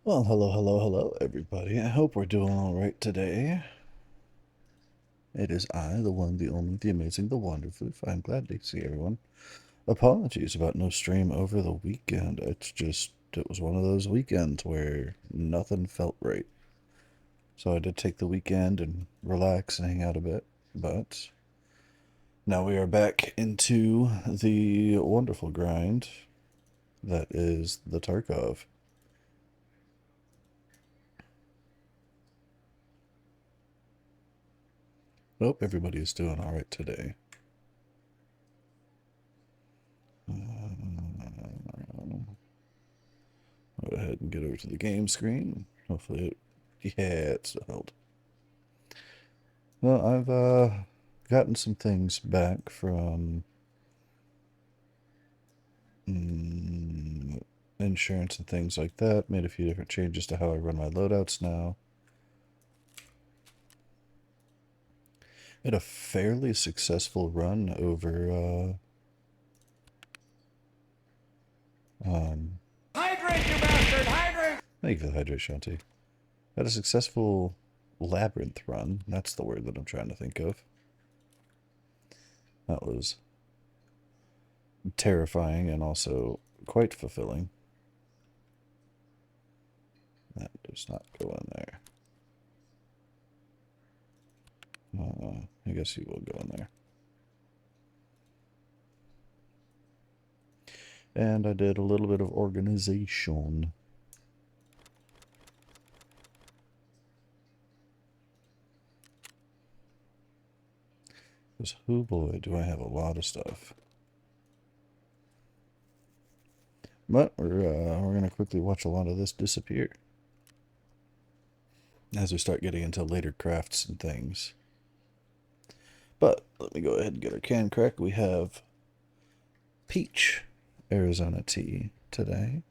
Well, hello, everybody. I hope we're doing all right today. It is I, the one, the only, the amazing, the wonderful. I'm glad to see everyone. Apologies about no stream over the weekend. It was one of those weekends where nothing felt right. So I did take the weekend and relax and hang out a bit. But now we are back into the wonderful grind that is the Tarkov. Hope everybody is doing all right today. Go ahead and get over to the game screen. Hopefully yeah, it's held. Well, I've gotten some things back from insurance and things like that. Made a few different changes to how I run my loadouts now. Had a fairly successful run over Hydrate, you bastard! Hydrate! thank you for the hydration, Shanti. Had a successful labyrinth run. That's the word that I'm trying to think of. That was terrifying and also quite fulfilling. That does not go in there. I guess he will go in there. And I did a little bit of organization. Because, oh boy, do I have a lot of stuff. But we're going to quickly watch a lot of this disappear as we start getting into later crafts and things. But let me go ahead and get our can crack. We have peach Arizona tea today.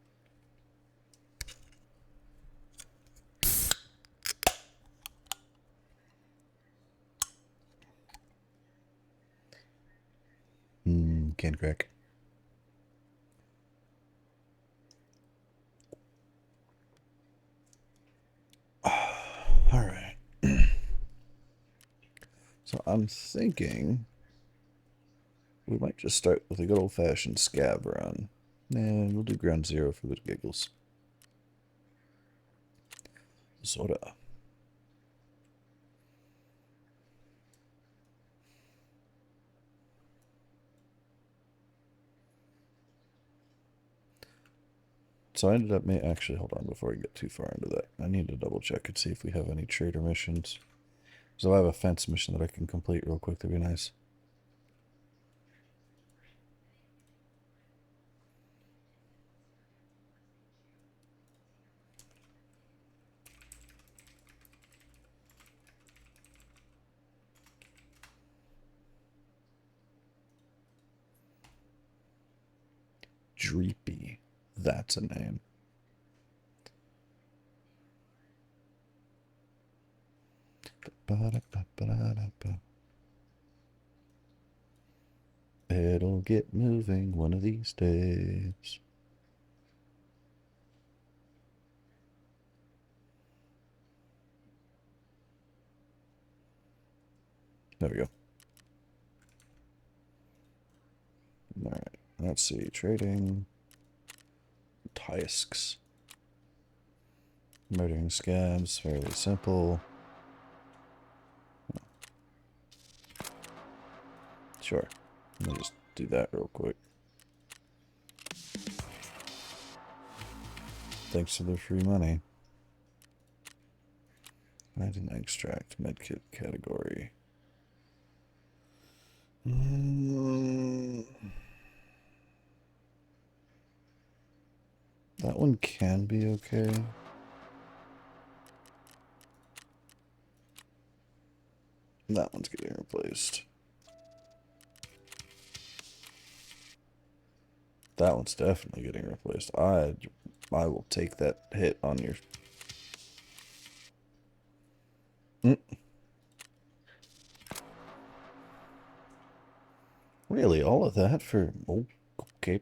Can crack. All right. So I'm thinking we might just start with a good old-fashioned scab run. And we'll do ground zero for the giggles. Sorta. So I ended up actually hold on before I get too far into that. I need to double check and see if we have any trader missions. So I have a fence mission that I can complete real quick. That'd be nice. Dreepy. That's a name. It'll get moving one of these days. There we go. Alright, let's see. Trading. Tisks. Murdering scabs. Fairly simple. Sure. Let me just do that real quick. Thanks for the free money. I didn't extract medkit category. That one can be okay. That one's getting replaced. That one's definitely getting replaced. I will take that hit on your... Really, all of that for... Oh, okay.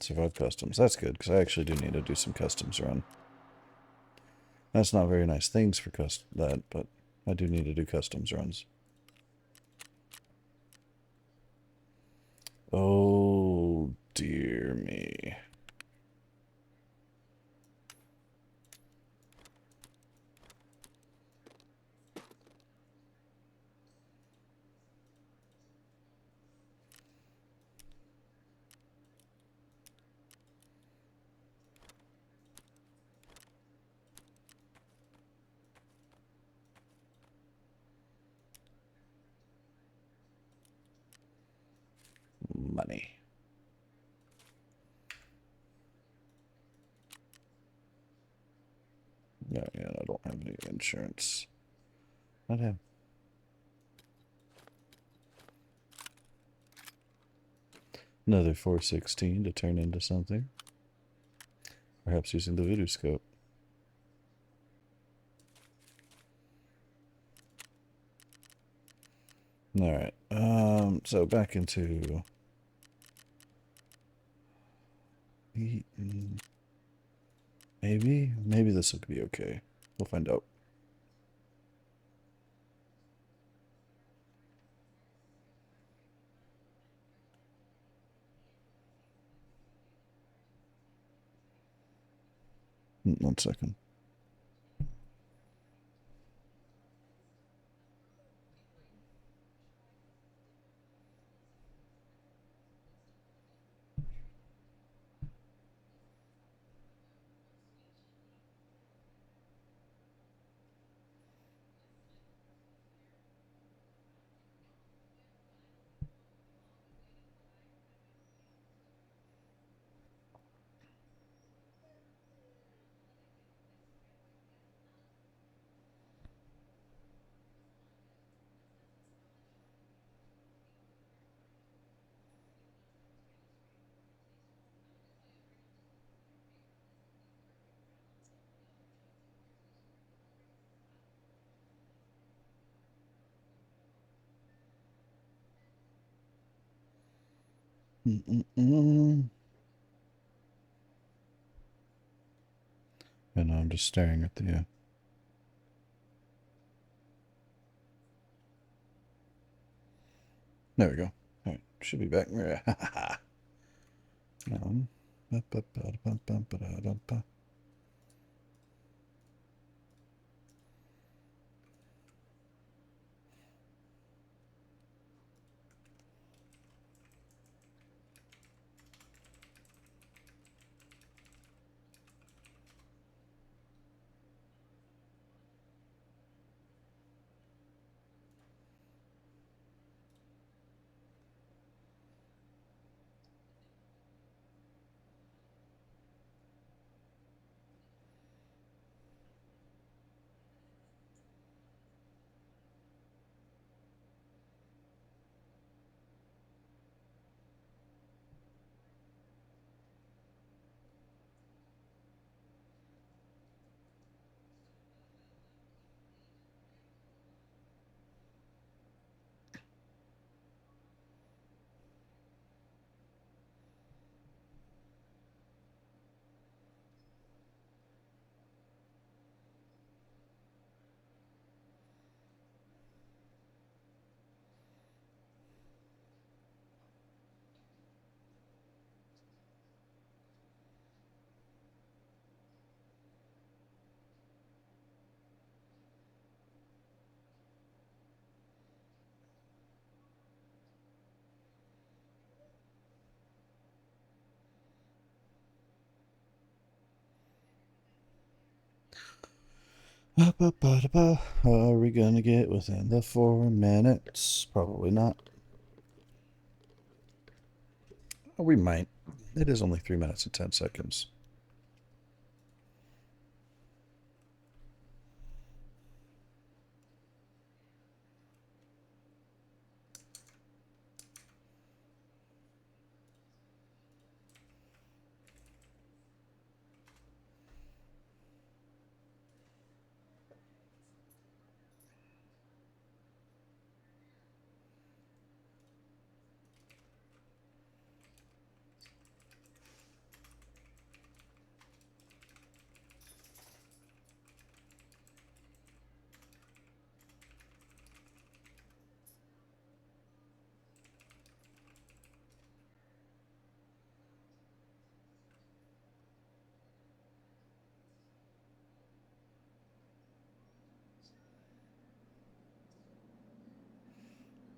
Survive customs. That's good, because I actually do need to do some customs run. That's not very nice things for that, but I do need to do customs runs. Oh, dear me. Money. Yeah, I don't have any insurance. Not him. Another 416 to turn into something. Perhaps using the voodoo scope. Alright, so back into... Maybe this will be okay. We'll find out. One second. And I'm just staring at the... There we go. Alright, should be back. No. Are we gonna get within the 4 minutes? Probably not. We might. It is only 3 minutes and 10 seconds.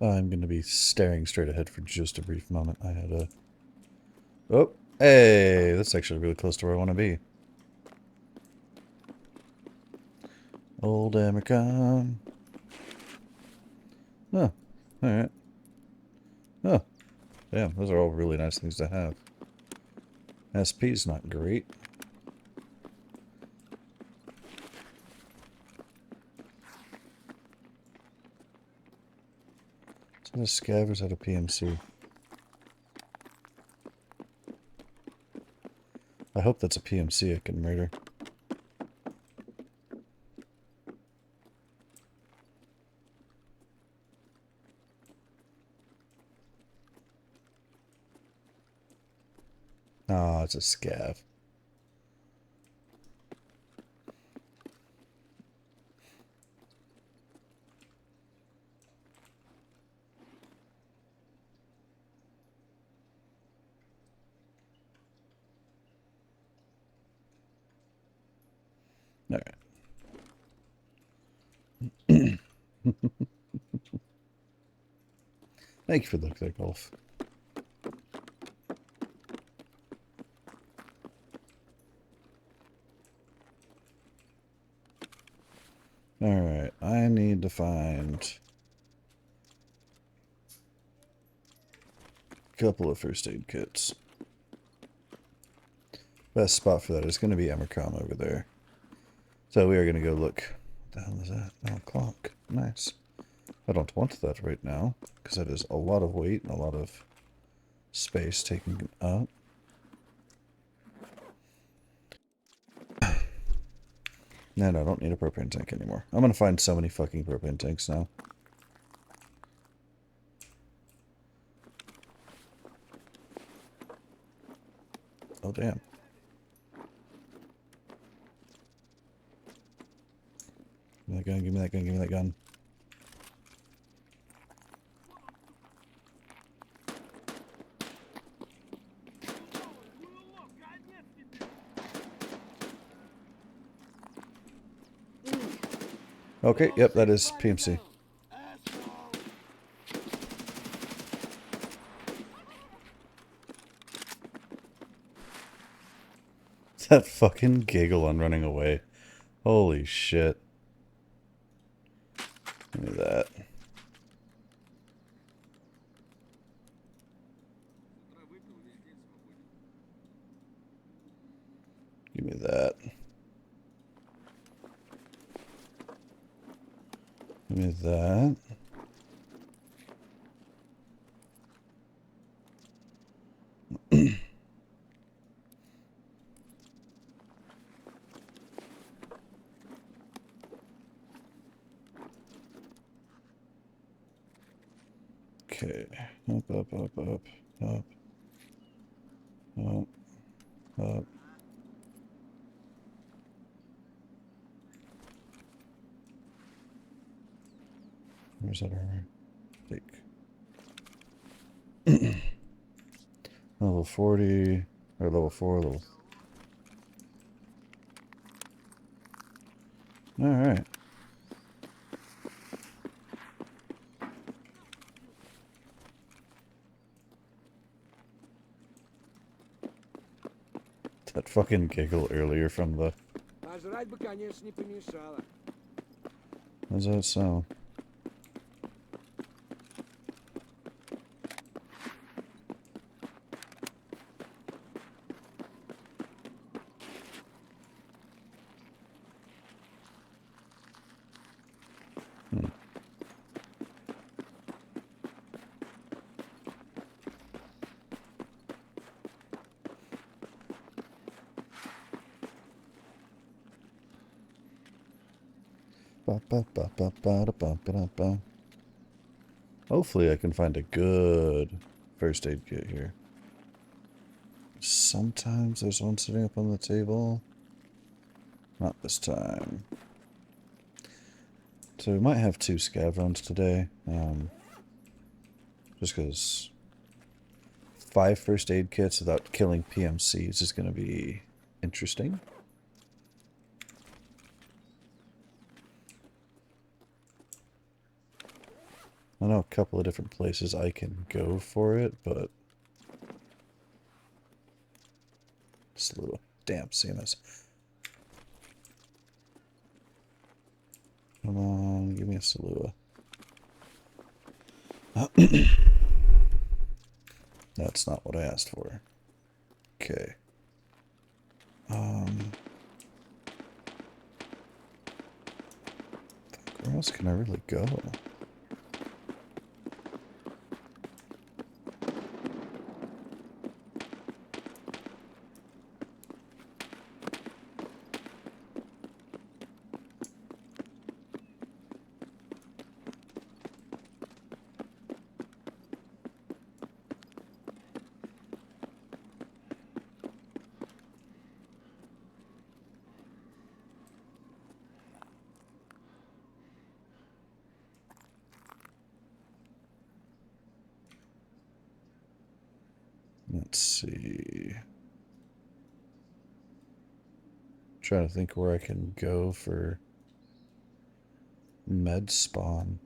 I'm going to be staring straight ahead for just a brief moment. I had a... Oh, hey, that's actually really close to where I want to be. Old Amicon. Oh, alright. Oh, damn, those are all really nice things to have. SP's not great. So the scavers out of PMC. I hope that's a PMC I can murder. Oh, it's a scav. Alright. Thank you for the click off. Alright, I need to find a couple of first aid kits. Best spot for that is going to be Emercom over there. So we are going to go look. What the hell is that? 9 o'clock. Nice. I don't want that right now, because that is a lot of weight and a lot of space taken up. No, I don't need a propane tank anymore. I'm going to find so many fucking propane tanks now. Oh, damn. Give me that gun, give me that gun, give me that gun. Okay, yep, that is PMC. That fucking giggle on running away. Holy shit. Give me that. Give me that. Give me that. Okay. Up, up, up, up, up. Up, up. Where's that armor? Take. Level 40. Or level 4, level... Alright. That fucking giggle earlier from the... Пожрать бы, конечно, не помешало. How's that sound? Hmm. Ba, ba, ba, ba, ba, da, ba, ba, da, ba. Hopefully I can find a good first aid kit here. Sometimes there's one sitting up on the table. Not this time. So we might have 2 scav runs today. Just because 5 first aid kits without killing PMCs is going to be interesting. I know a couple of different places I can go for it, but just a little damn CMS. Come on, give me a Salua. That's not what I asked for. Okay. Where else can I really go? Let's see. Trying to think where I can go for med spawn.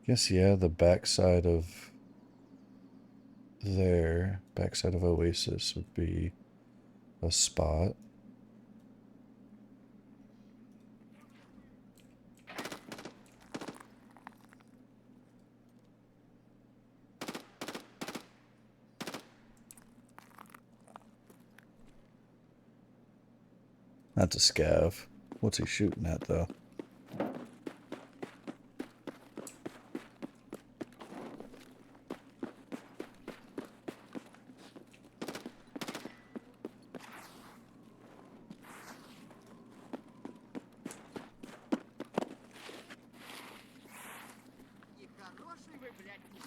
Guess, yeah, the backside of backside of Oasis would be a spot. That's a scav. What's he shooting at, though?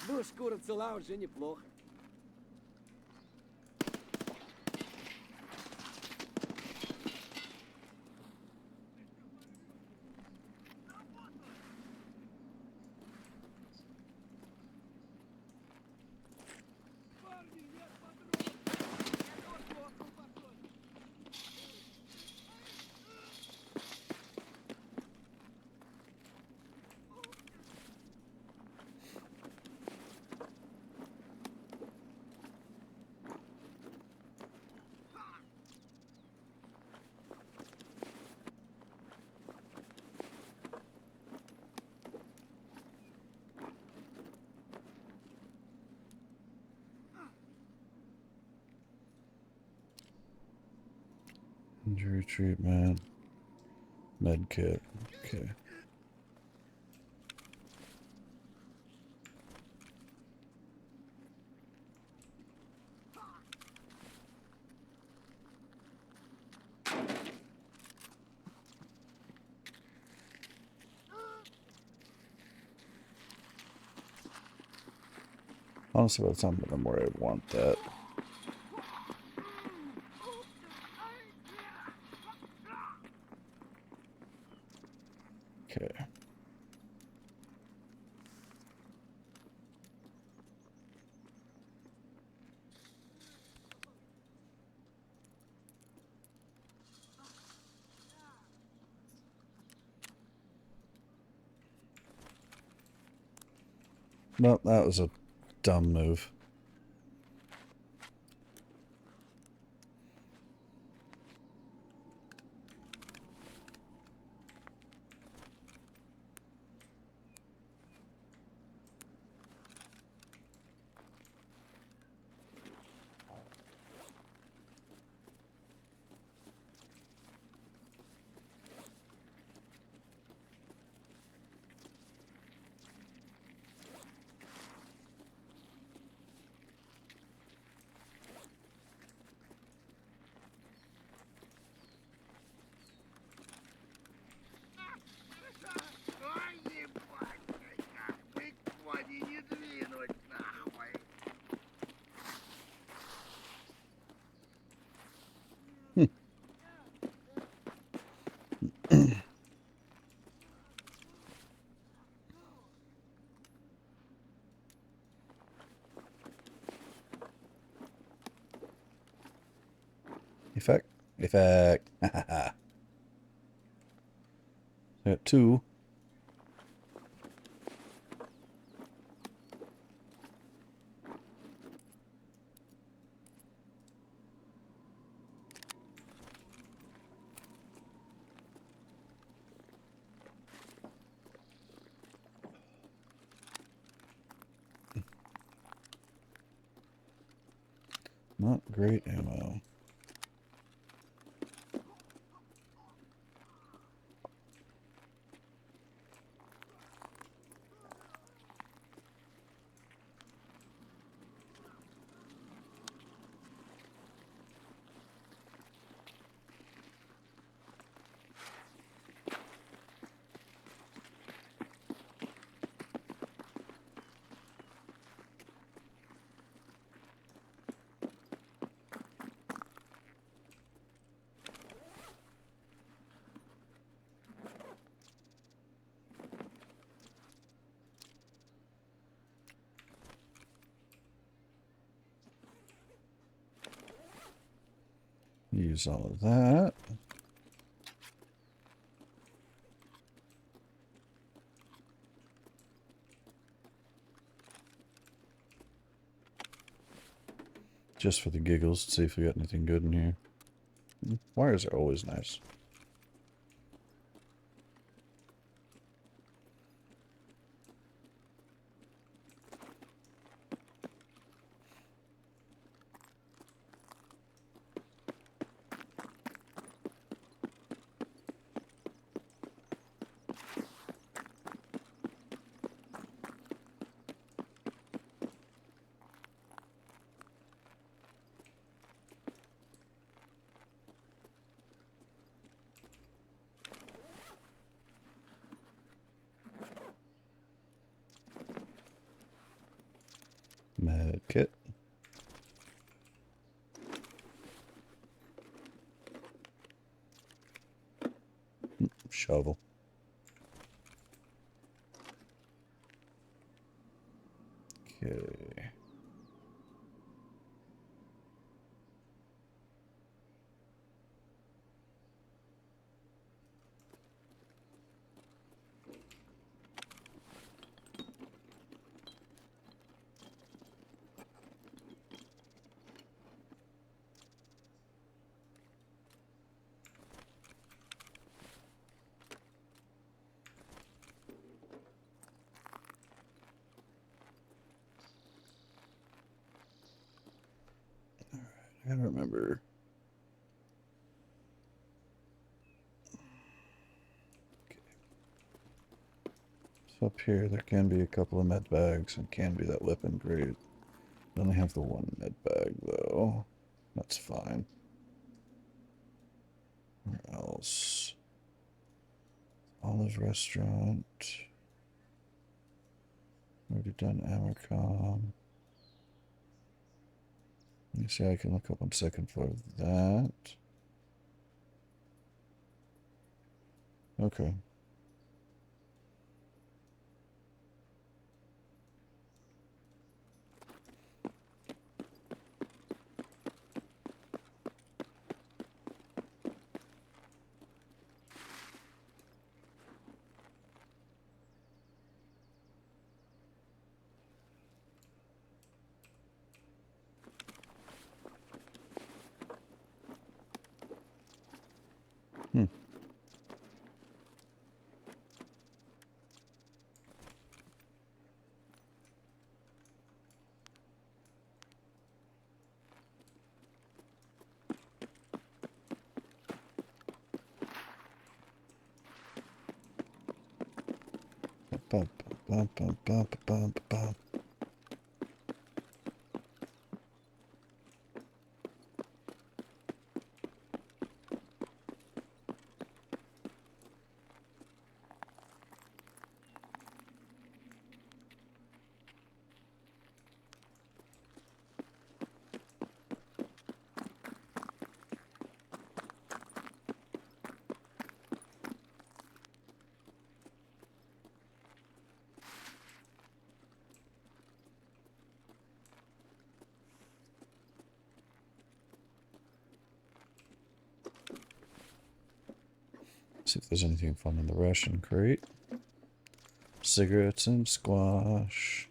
Ну, шкура цела уже неплохо. Injury treatment. Med kit. Okay. Honestly, by the time I'm where I want that. Okay. Nope, that was a dumb move. Effect. Effect. I got two. Not great ammo. Use all of that. Just for the giggles, to see if we got anything good in here. Wires are always nice. Med kit. Shovel. Okay. I gotta remember. Okay. So up here, there can be a couple of med bags and can be that weapon grade. I only have the one med bag though. That's fine. Where else? Olive Restaurant. Already done Amercom. Let me see, I can look up on second floor of that. Okay. Hmm. Bum, bum, bum, bum, bum, bum. See if there's anything fun in the ration crate. Cigarettes and squash.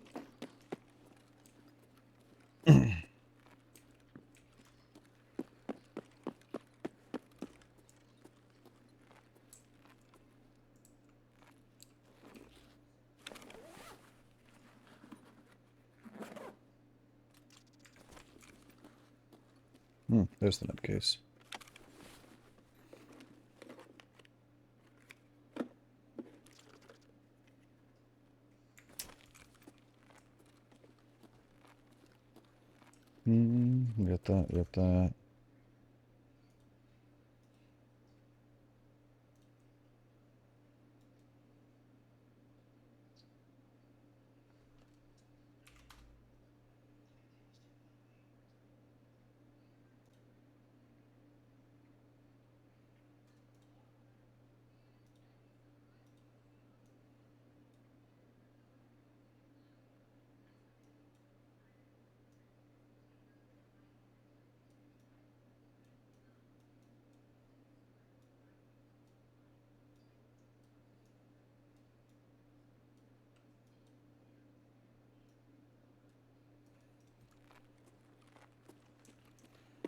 There's the nutcase. Got that, got that.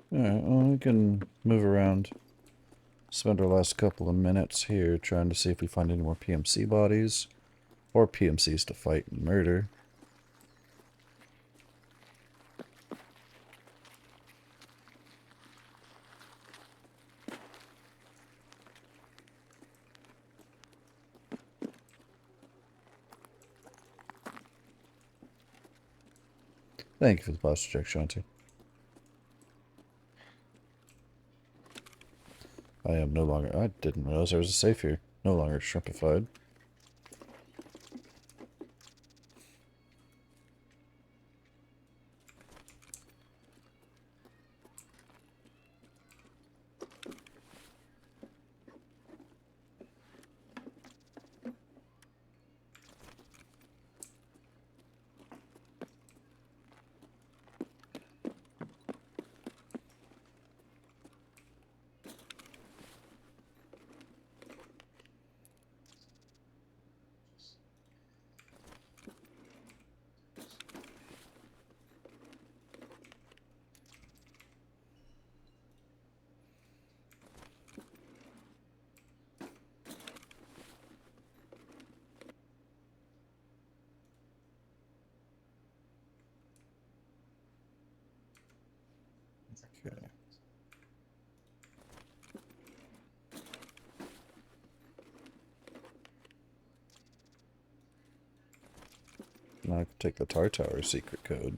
Alright, well, we can move around. Spend our last couple of minutes here trying to see if we find any more PMC bodies. Or PMCs to fight and murder. Thank you for the posture check, Shanti. I am no longer... I didn't realize there was a safe here. No longer shrimpified. Okay. Now I can take the Tar Tower secret code.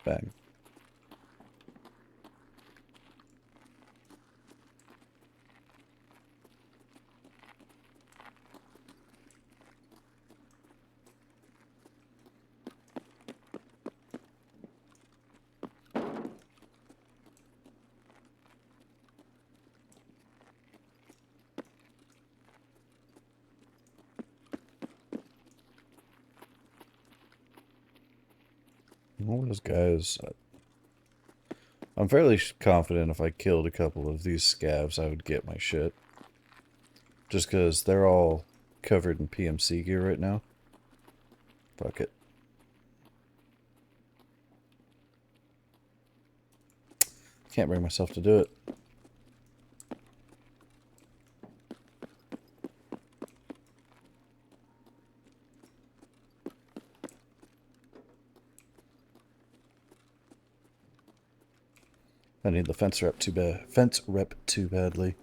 Bang. All those guys. I'm fairly confident if I killed a couple of these scavs, I would get my shit. Just because they're all covered in PMC gear right now. Fuck it. Can't bring myself to do it. I need the fence rep too bad. Fence rep too badly.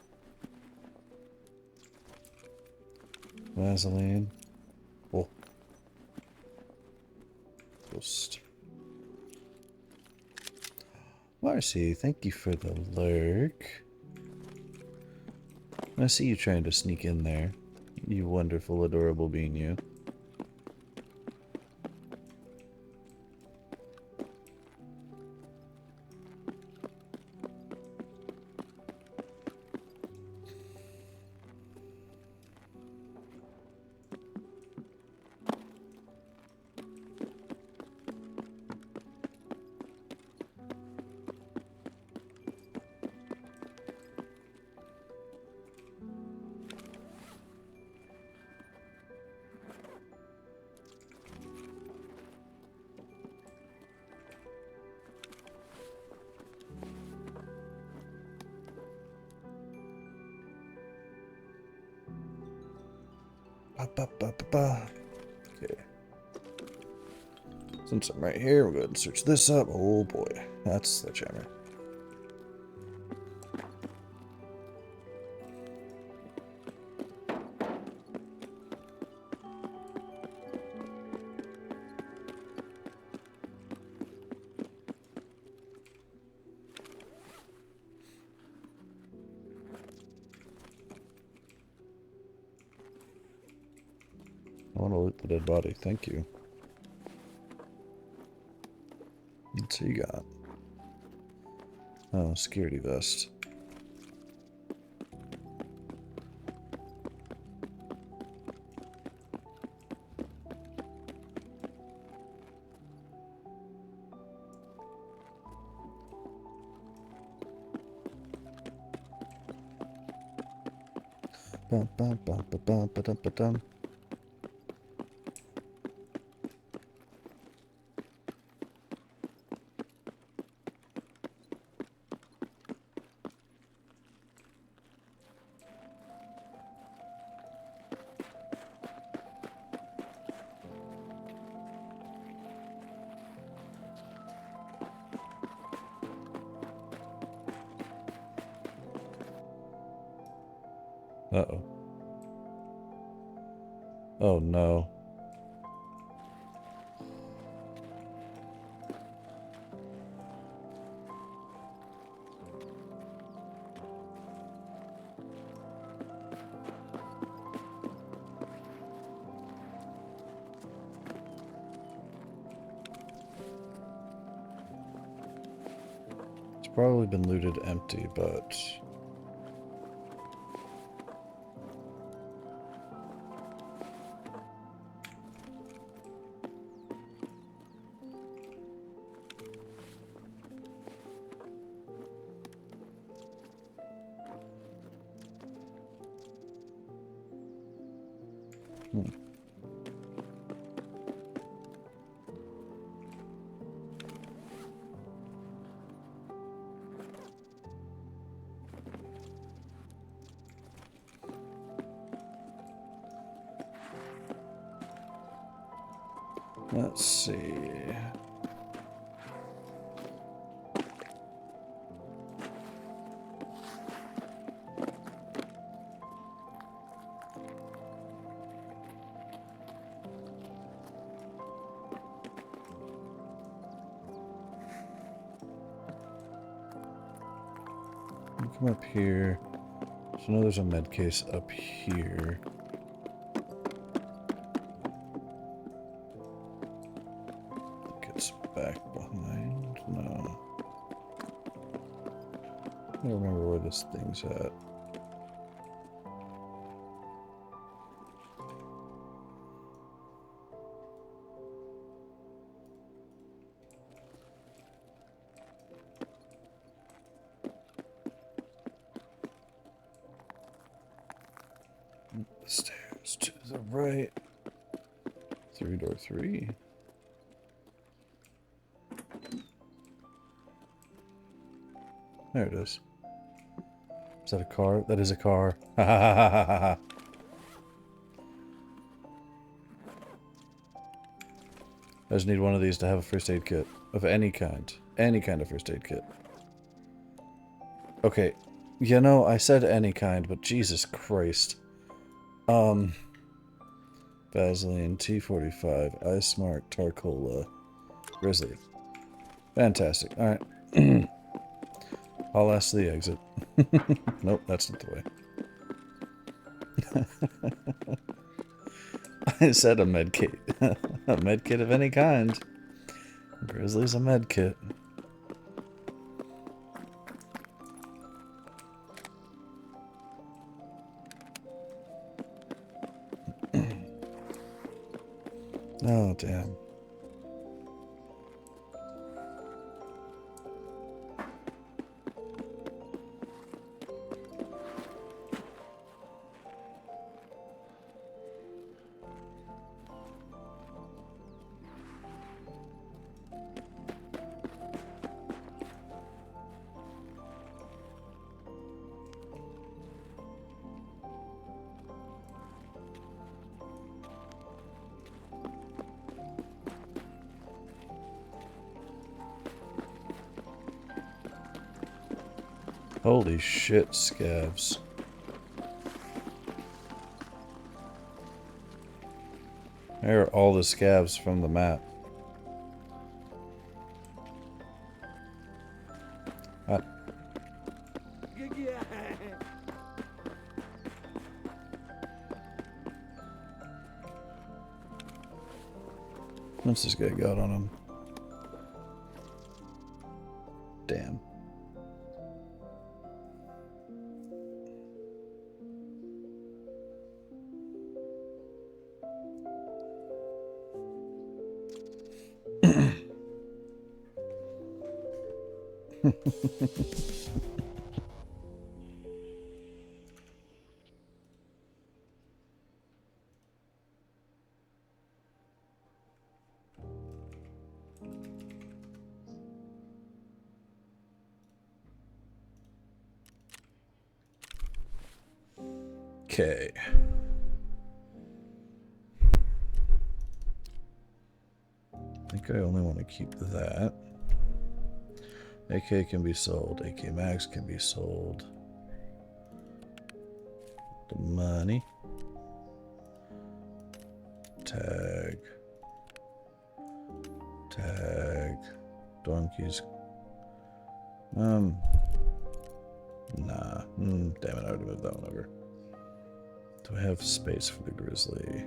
Vaseline. Oh. Ghost. Marcy, thank you for the lurk. I see you trying to sneak in there. You wonderful, adorable being you. Ba, ba, ba, ba, ba. Okay. Since I'm right here, we'll go ahead and search this up. Oh boy, that's the jammer. I want to loot the dead body. Thank you. What's he got? Oh, security vest. Bum, bum, bum, ba, bum, ba, dum, ba, dum. Uh-oh. Oh no. It's probably been looted empty, but... Hmm. Let's see. Come up here. So I know there's a med case up here. I think it's back behind. No. I don't remember where this thing's at. Is it right? 3-door 3. There it is. Is that a car? That is a car. Ha ha ha ha ha ha. I just need one of these to have a first aid kit. Of any kind. Any kind of first aid kit. Okay. You know, I said any kind, but Jesus Christ. Vaseline, T45, Ice Mark, Tarcola, Grizzly. Fantastic. Alright. I'll ask the exit. Nope, that's not the way. I said a med kit. A med kit of any kind. Grizzly's a med kit. Oh, damn. Holy shit, scavs. There are all the scavs from the map. What's this guy got on him? Damn. Okay. I think I only want to keep that. AK can be sold. AK Max can be sold. The money. Tag. Tag. Donkeys. Nah. Damn it, I already moved that one over. Do I have space for the Grizzly?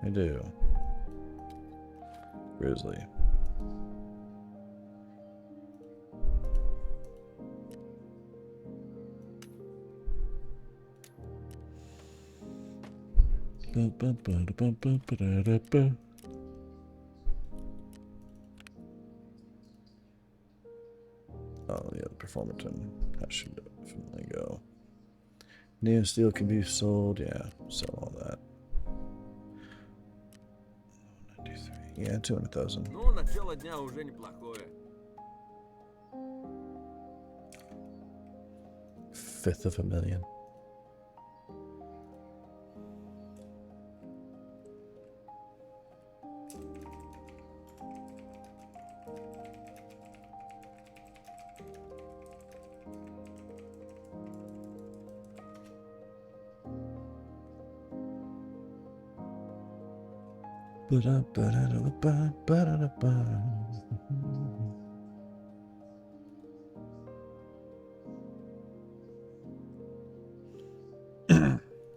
I do. Grizzly. Oh yeah, the Performaton. That should definitely go. Neo Steel can be sold. Yeah, sell all that. 93. Yeah, 200,000. Ну, начало дня уже неплохое. Fifth of a million.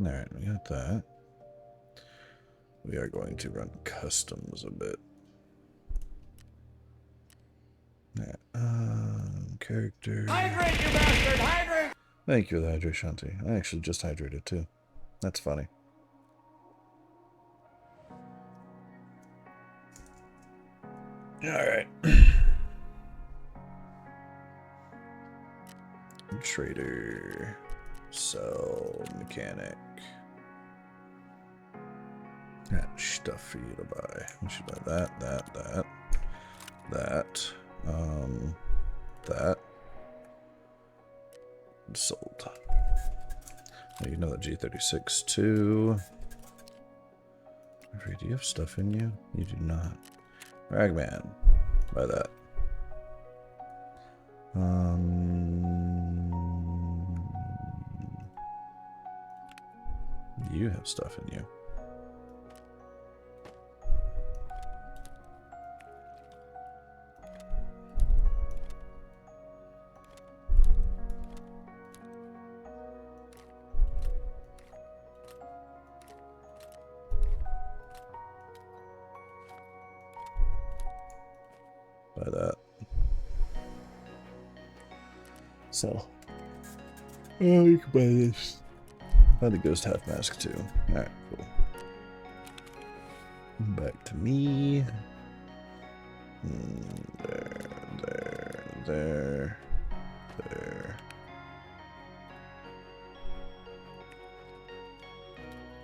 Alright, we got that. We are going to run customs a bit. Yeah, character. Hydrate, you bastard! Hydrate! Thank you, the hydration. I actually just hydrated too. That's funny. Alright. Trader. Sell. Mechanic. That stuff for you to buy. You should buy that, that. That. Sold. Oh, you know that G36 too. Do you have stuff in you? You do not. Ragman. Buy that. You have stuff in you. Buy that. Sell. Oh, you can buy this. Buy the ghost half mask too. Alright, cool. Back to me. There.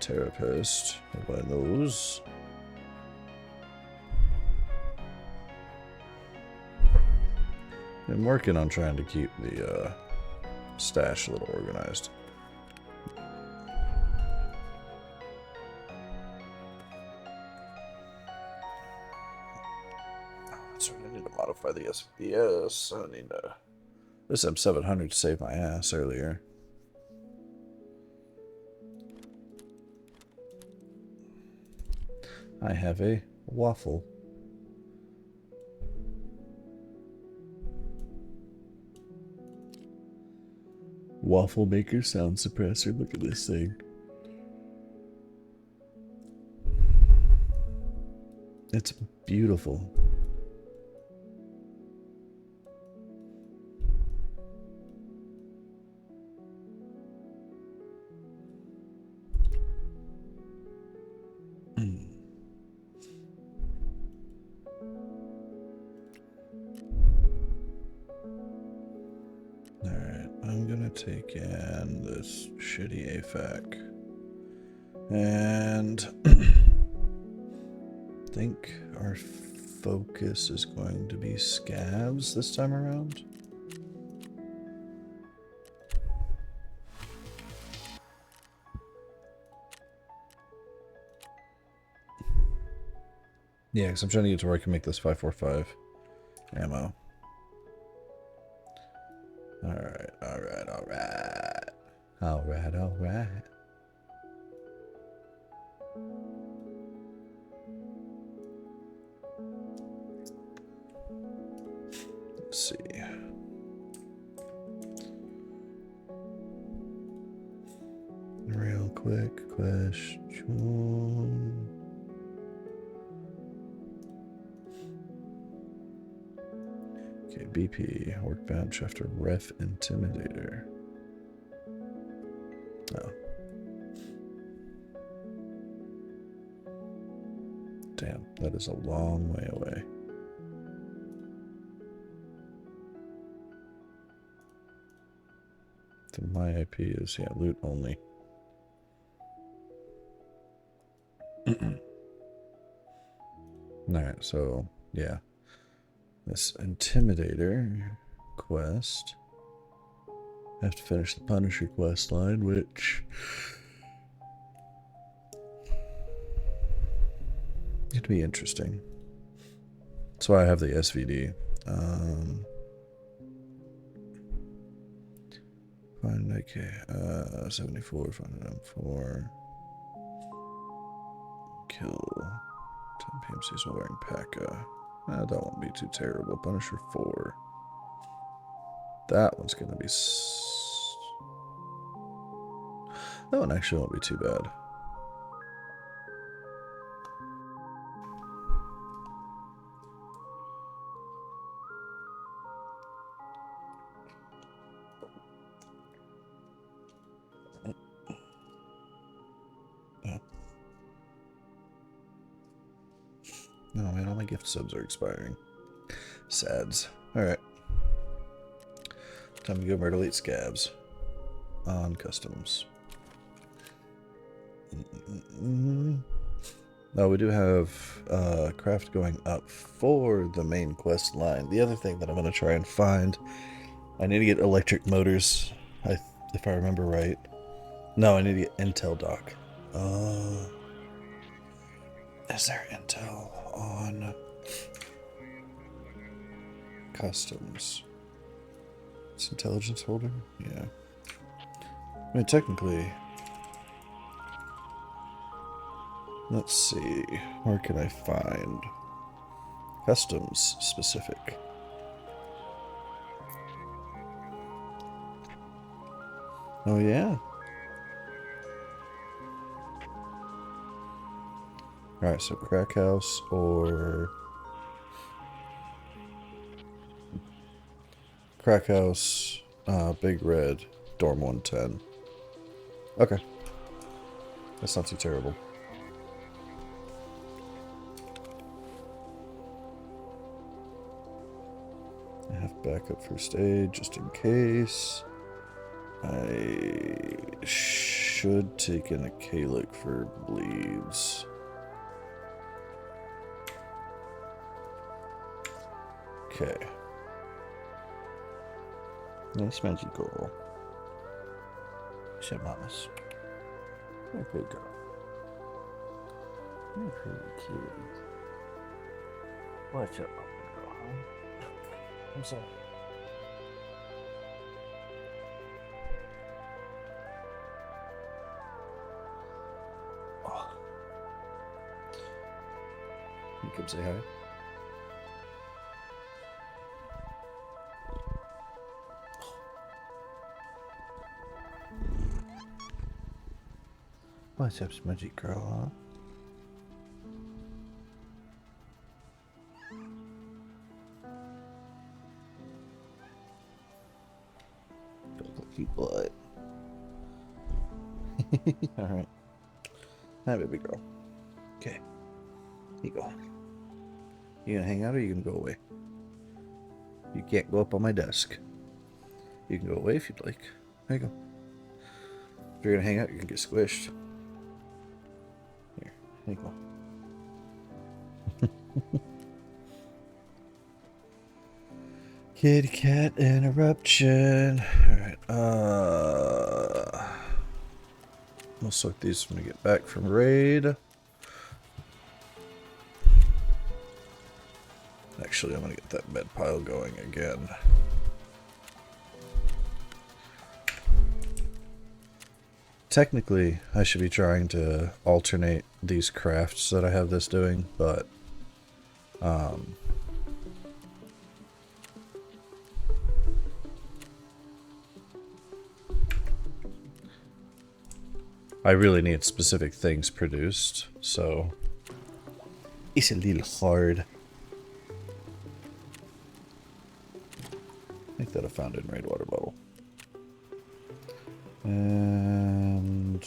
Therapist. I'll buy those. I'm working on trying to keep the stash a little organized. That's right, I need to modify the SPS. I need this M700 to save my ass earlier. I have a waffle. Waffle maker sound suppressor. Look at this thing. It's beautiful. Alright, I'm gonna take in this shitty AFAC. And I think our focus is going to be scavs this time around. Yeah, because I'm trying to get to where I can make this 545 ammo. Alright. Let's see. Real quick question. Okay, BP, workbench after ref intimidator. Oh. Damn, that is a long way away. So my IP is, yeah, loot only. Alright, so, yeah. This Intimidator quest. I have to finish the Punisher quest line, which... it'd be interesting. That's why I have the SVD. Find AK, 74, find an M4. Kill 10 PMCs while wearing PACA. That won't be too terrible. Punisher 4. That one's gonna be... that one actually won't be too bad. Oh man, all my gift subs are expiring. Sads. Alright. Time to go murder scabs. On customs. No, we do have craft going up for the main quest line. The other thing that I'm going to try and find, I need to get electric motors, if I remember right. No, I need to get intel dock. Is there intel on customs? It's intelligence holder? Yeah. I mean, technically, let's see. Where can I find customs specific? Oh, yeah. Alright, so crack house or crack house, big red, dorm 110. Okay. That's not too terrible. I have backup first aid just in case. I should take in a Kalic for bleeds. Okay. Nice magical. Shamas. You're a good girl. You're pretty cute. What's up, girl, huh? I'm sorry. Oh. You come say hi. What's up, smudgy girl, huh? Don't look you butt. Alright. Hi, baby girl. Okay. Here you go. You gonna hang out or you gonna go away? You can't go up on my desk. You can go away if you'd like. There you go. If you're gonna hang out, you can get squished. Here, there you go. Kitty cat interruption. Alright, we'll sort these when we get back from raid. Actually, I'm gonna get that med pile going again. Technically, I should be trying to alternate these crafts that I have this doing, but I really need specific things produced, so it's a little hard. I think that I found it in raid water bottle. And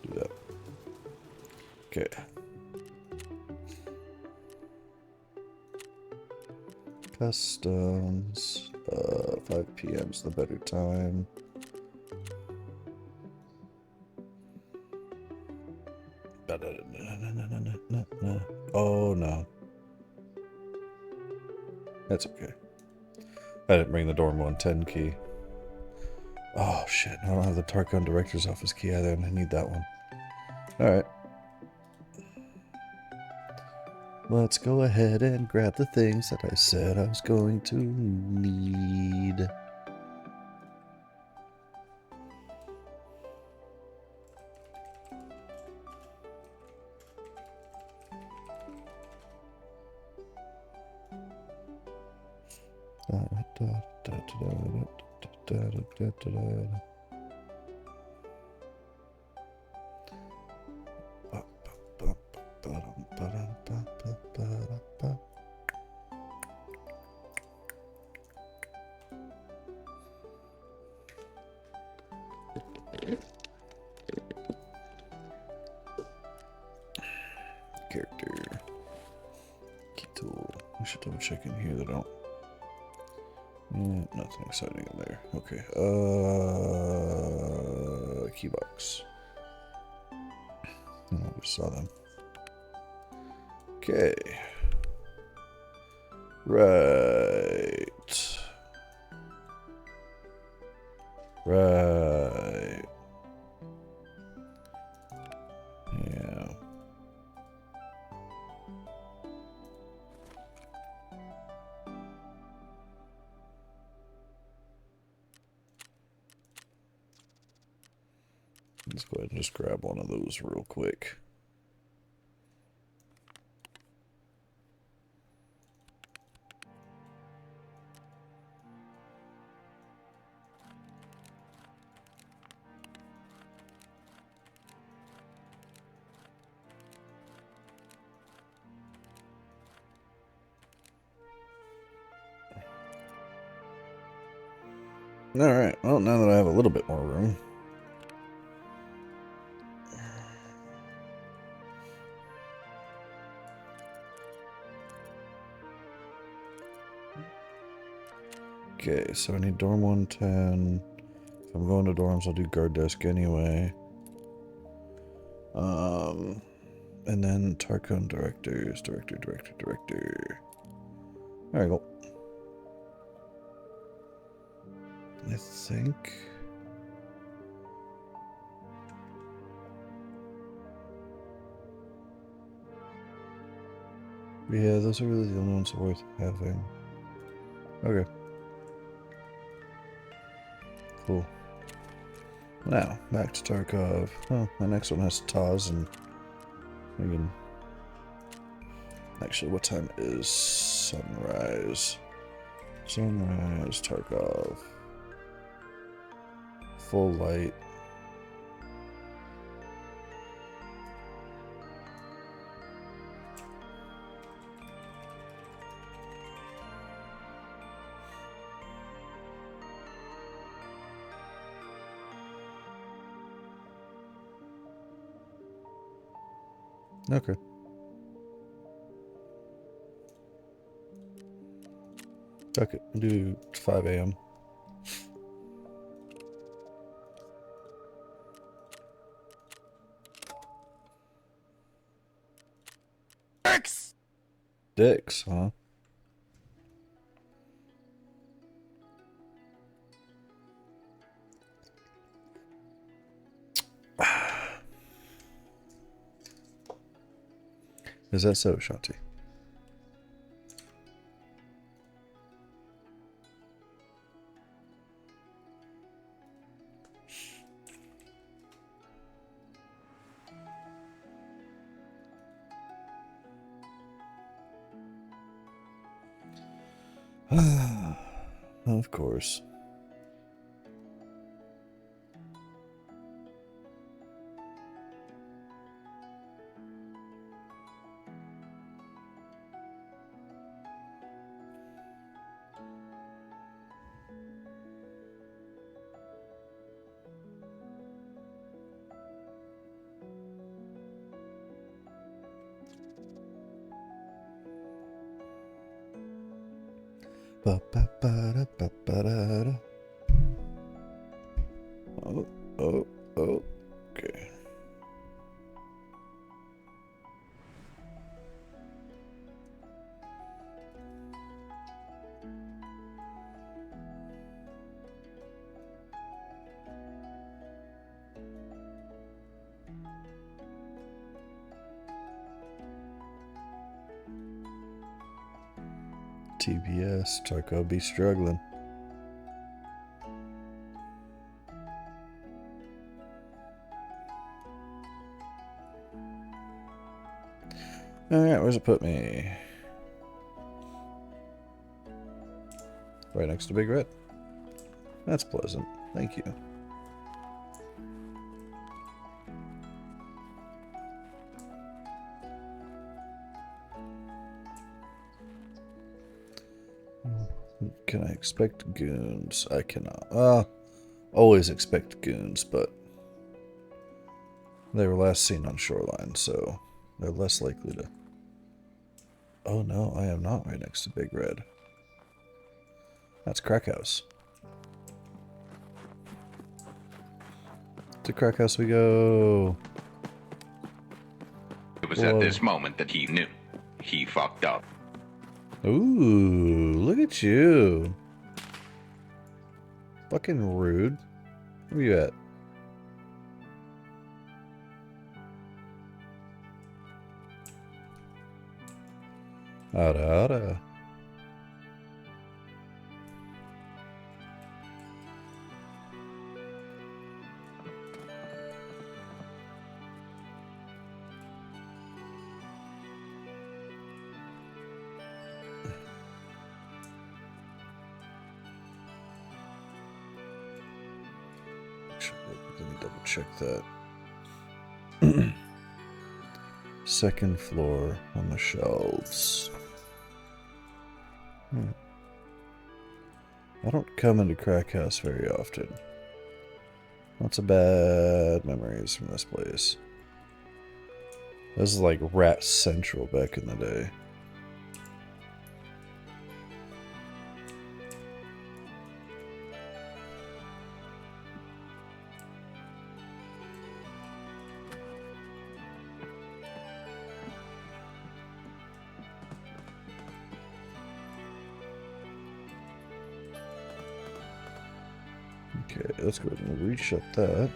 do that. Okay. Customs. 5 p.m.'s the better time. Oh no. That's okay. I didn't bring the dorm 110 key. Oh shit, I don't have the Tarkov director's office key either, and I need that one. Alright. Let's go ahead and grab the things that I said I was going to need. Character. Key tool. We should double check in here that I don't. Nothing exciting in there. Okay. Key box. Oh, I just saw them. Okay. Right. Right. Yeah. Let's go ahead and just grab one of those real quick. Alright, well, now that I have a little bit more room. Okay, so I need dorm 110. If I'm going to dorms, I'll do guard desk anyway. And then Tarkov directors, director. Alright, cool. I think... Yeah, those are really the only ones worth having. Okay. Cool. Now, back to Tarkov. Oh, my next one has Taz and... we can... Actually, what time is sunrise? Sunrise, Tarkov. Full light. Okay. Okay, do 5 a.m. Dicks, huh? Is that so, Shanti? Of course. Ba ba ba da ba ba da da. Oh, oh, oh. Okay. TBS, Tarkov be struggling. Alright, where's it put me? Right next to Big Red. That's pleasant. Thank you. Can I expect goons? I cannot. Always expect goons, but they were last seen on shoreline, so they're less likely to... Oh no, I am not right next to Big Red. That's Crack House. To Crack House we go. It was at Whoa. this moment that he knew. He fucked up. Ooh, look at you. Fucking rude. Where you at? Outta, outta. Let me double check that. Second floor on the shelves. I don't come into Crack House very often. Lots of bad memories from this place. This is like Rat Central back in the day. Okay, let's go ahead and reshut that.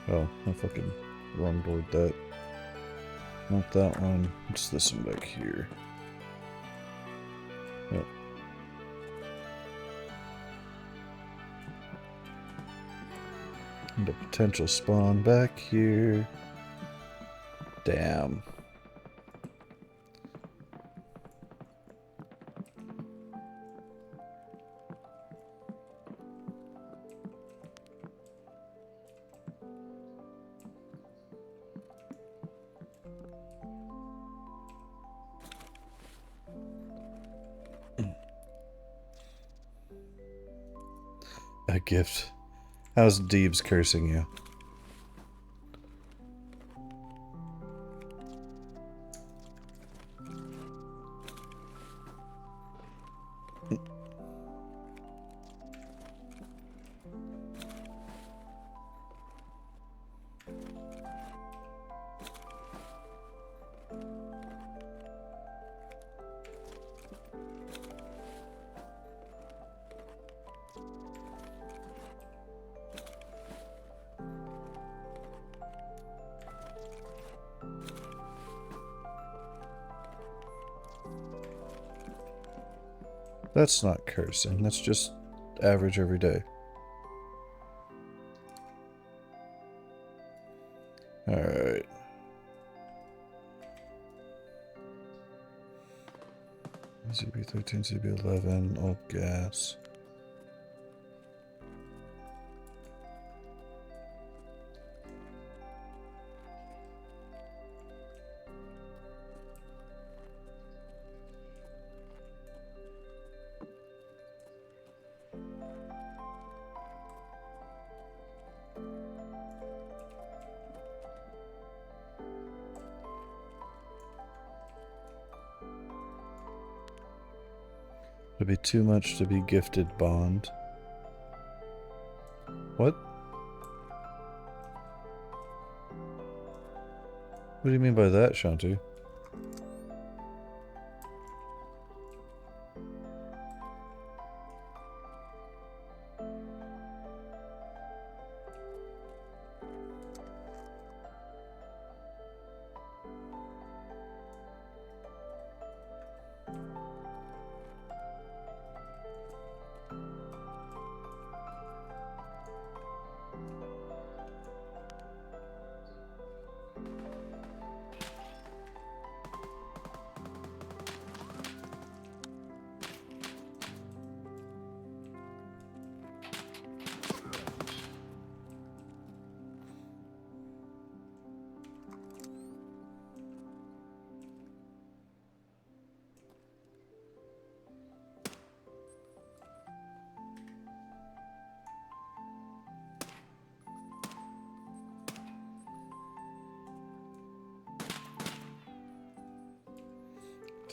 Oh, I fucking wrong doored that. Not that one. It's this one back here. Yep. And a potential spawn back here. Damn. A gift. How's Deebs cursing you? That's not cursing. That's just average every day. Alright. ZB13, ZB11, old gas. It'd be too much to be gifted bond. What? What do you mean by that, Shanti?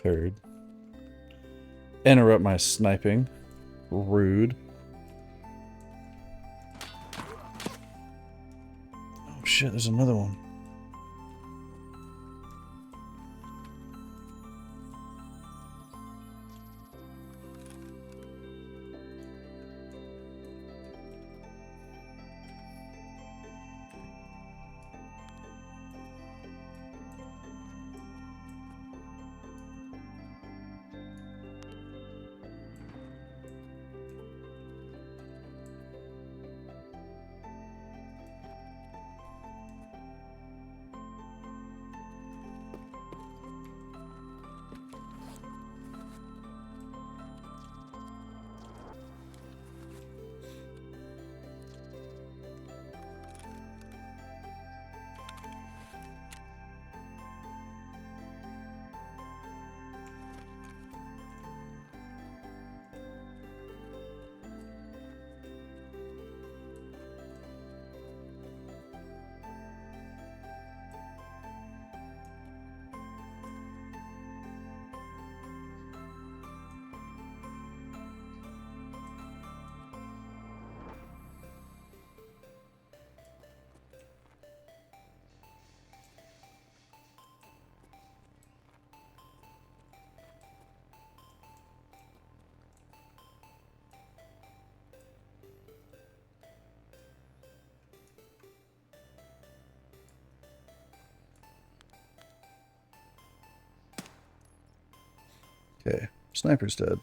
Turd. Interrupt my sniping. Rude. Oh shit, there's another one. Okay, sniper's dead.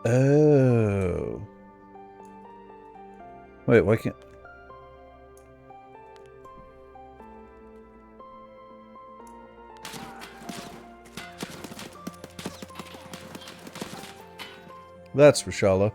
Oh. Wait, why can't... That's Rashala.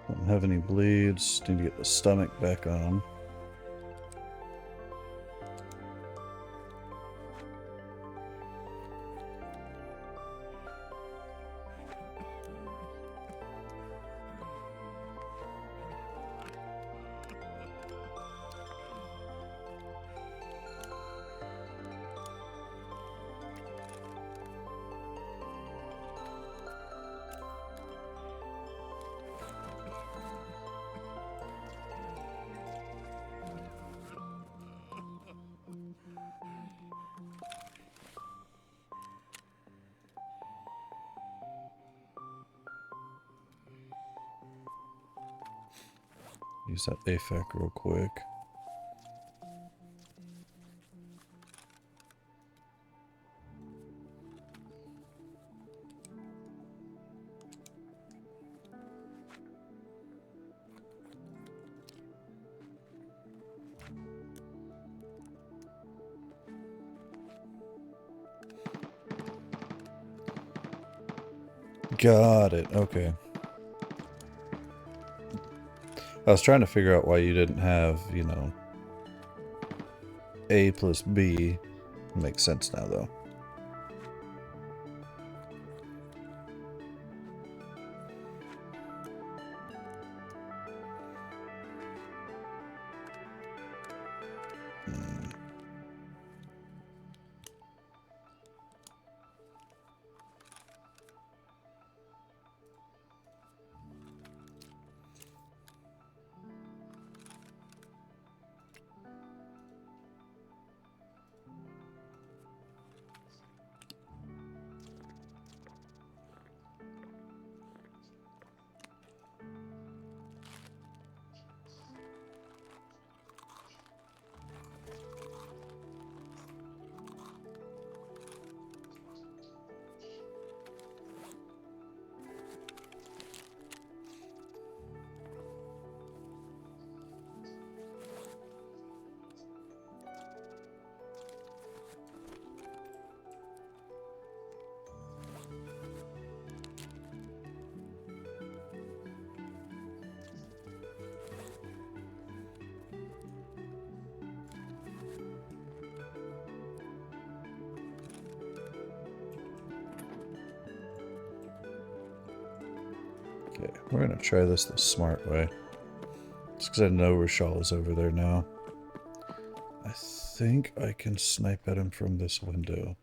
Don't have any bleeds. Need to get the stomach back on. Use that AFAC real quick. Got it. Okay. I was trying to figure out why you didn't have, you know, A plus B. Makes sense now, though. Okay, we're gonna try this the smart way. Just because I know Rashal is over there now. I think I can snipe at him from this window.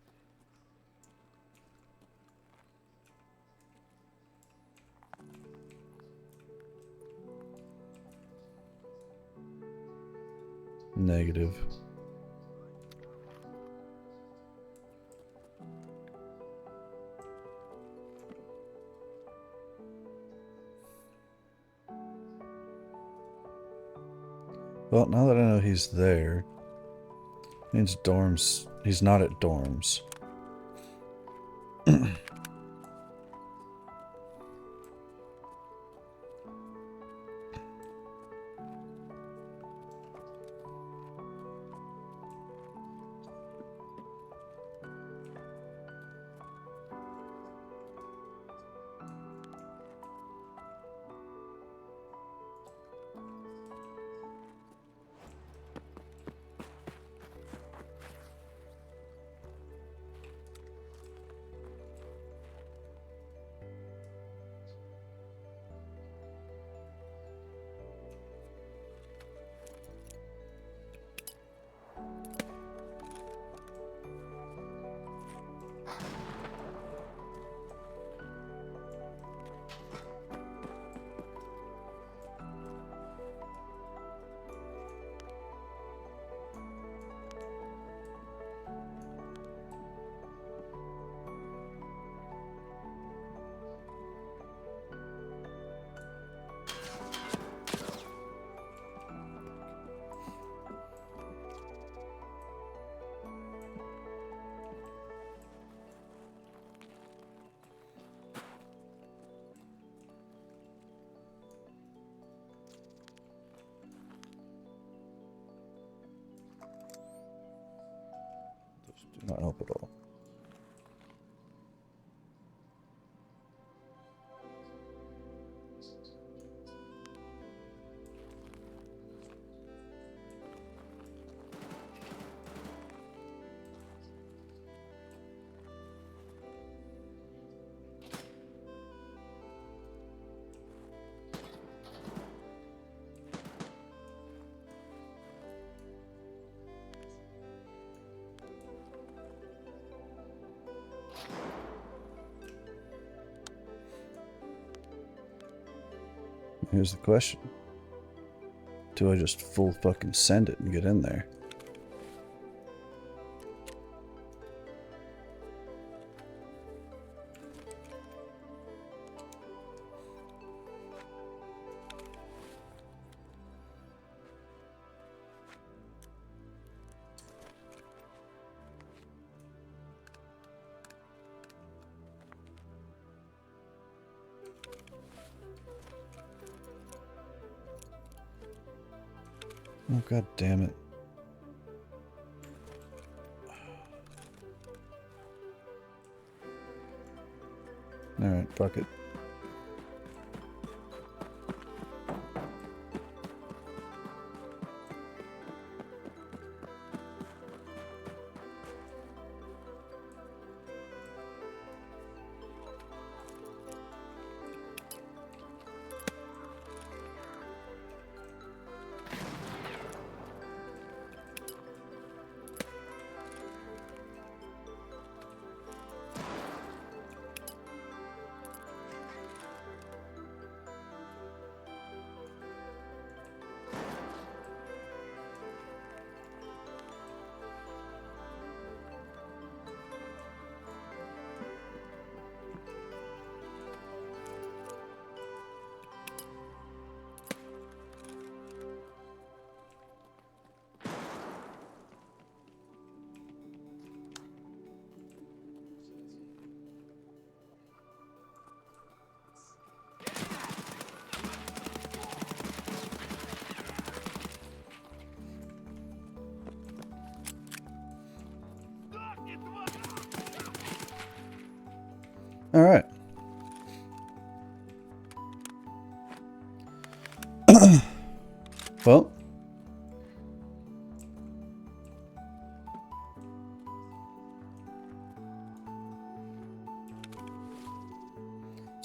Negative. Well, now that I know he's there, means dorms. He's not at dorms. Those do not help at all. Here's the question. Do I just full fucking send it and get in there? Oh, god damn it. Alright, fuck it. Alright. Well.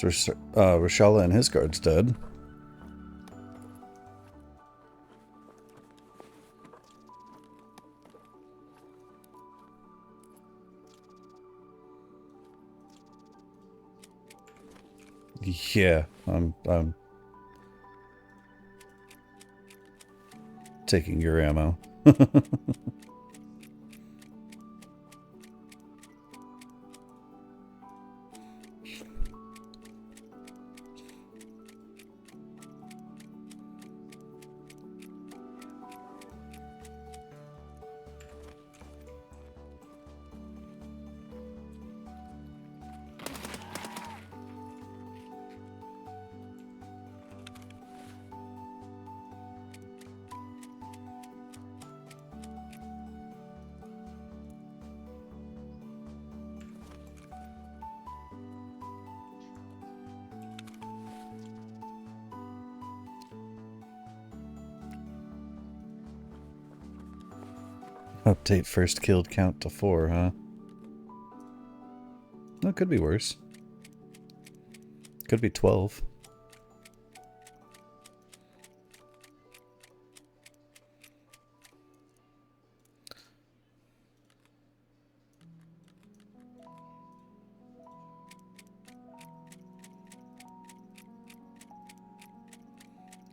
So Rashala and his guard's dead. Yeah, I'm taking your ammo. Update first killed count to 4, huh? That could be worse. Could be 12.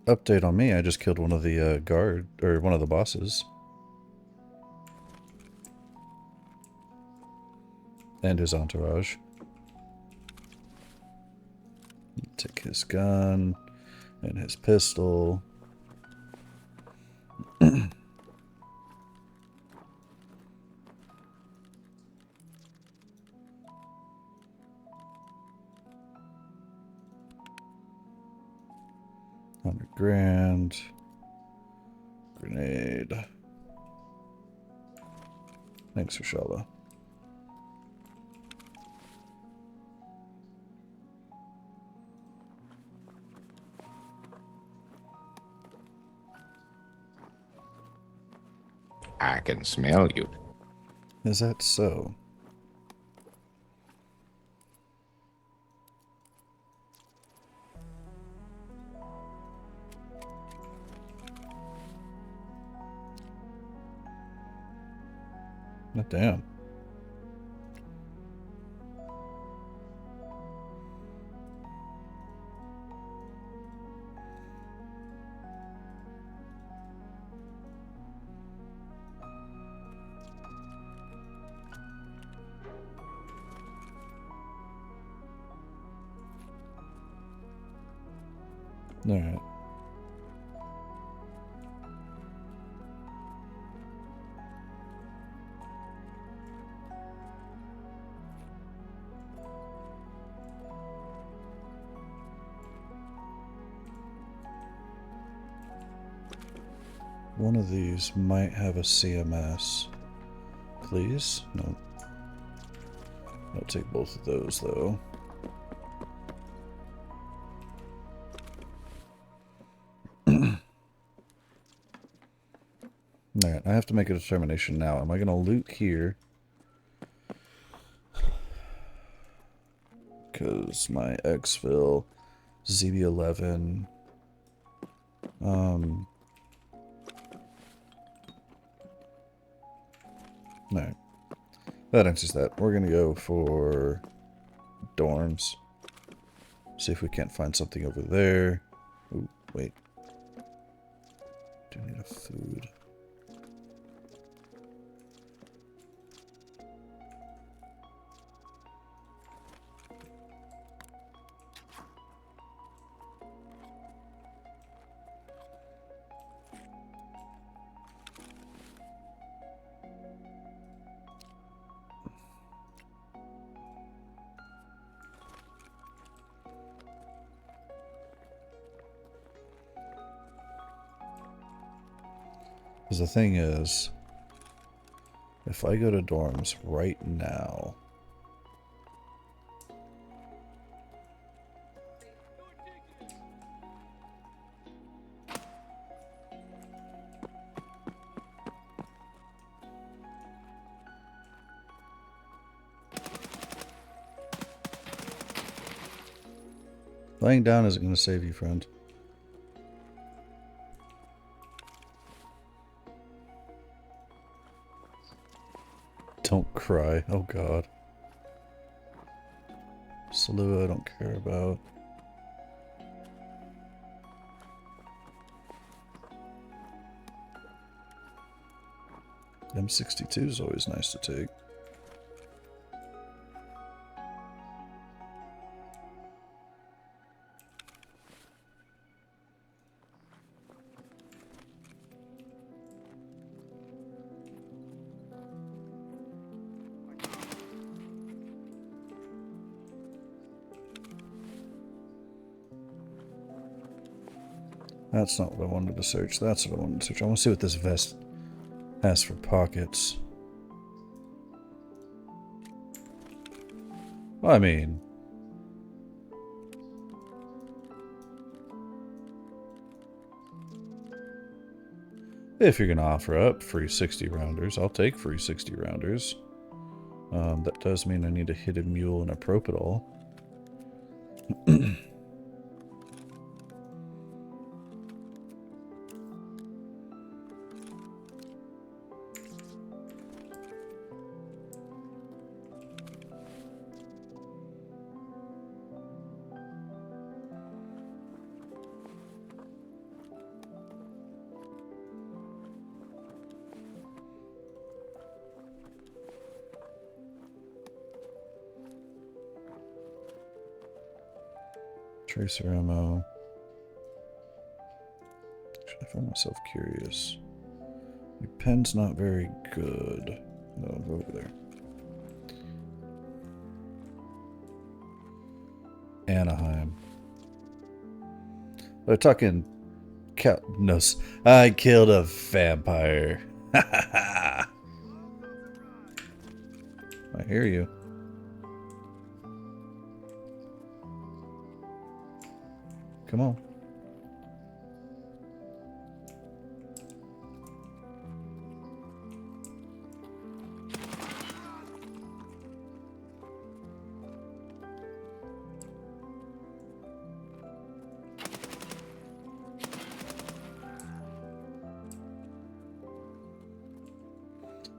Update on me, I just killed one of the one of the bosses. And his entourage. Take his gun and his pistol. $100,000. Grenade. Thanks, Rashala. I can smell you. Is that so? Oh, damn. Alright. One of these might have a CMS. Please? No. I'll take both of those, though. Alright, I have to make a determination now. Am I going to loot here? Because my exfil, ZB11, no. That answers that. We're gonna go for dorms. See if we can't find something over there. Ooh, wait. Do need a food. Because the thing is, if I go to dorms right now, Laying down isn't going to save you, friend. Don't cry. Oh god. Salua I don't care about. M62 is always nice to take. That's not what I wanted to search. That's what I wanted to search. I want to see what this vest has for pockets. Well, I mean... if you're going to offer up free 60 rounders, I'll take free 60 rounders. That does mean I need a hidden mule and a propidol. Tracer ammo. I find myself curious. Your pen's not very good. No, go over there. Anaheim. They're talking no, I killed a vampire. I hear you. Come on.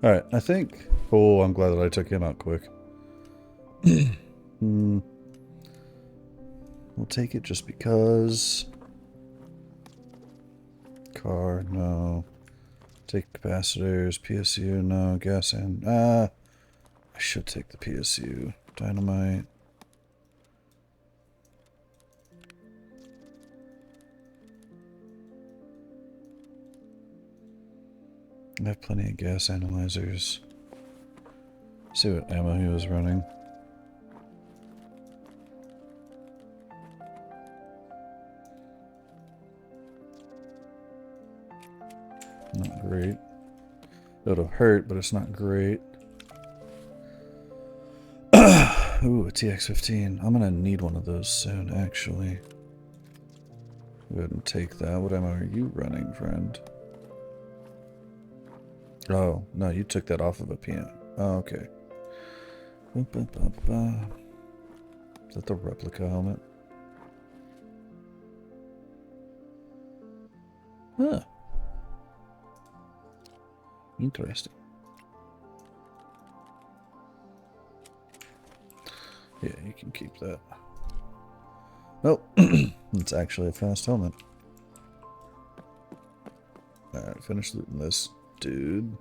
Alright, I think... oh, I'm glad that I took him out quick. We'll take it just because... car, no. Take capacitors, PSU, no. Gas and... I should take the PSU. Dynamite. I have plenty of gas analyzers. See what ammo he was running. Not great. It would have hurt, but it's not great. Ooh, a TX-15. I'm gonna need one of those soon, actually. Go ahead and take that. What ammo are you running, friend? Oh, no, you took that off of a piano. Oh, okay. Is that the replica helmet? Huh. Interesting. Yeah, you can keep that. Nope. It's actually a fast helmet. Alright, finish looting this dude.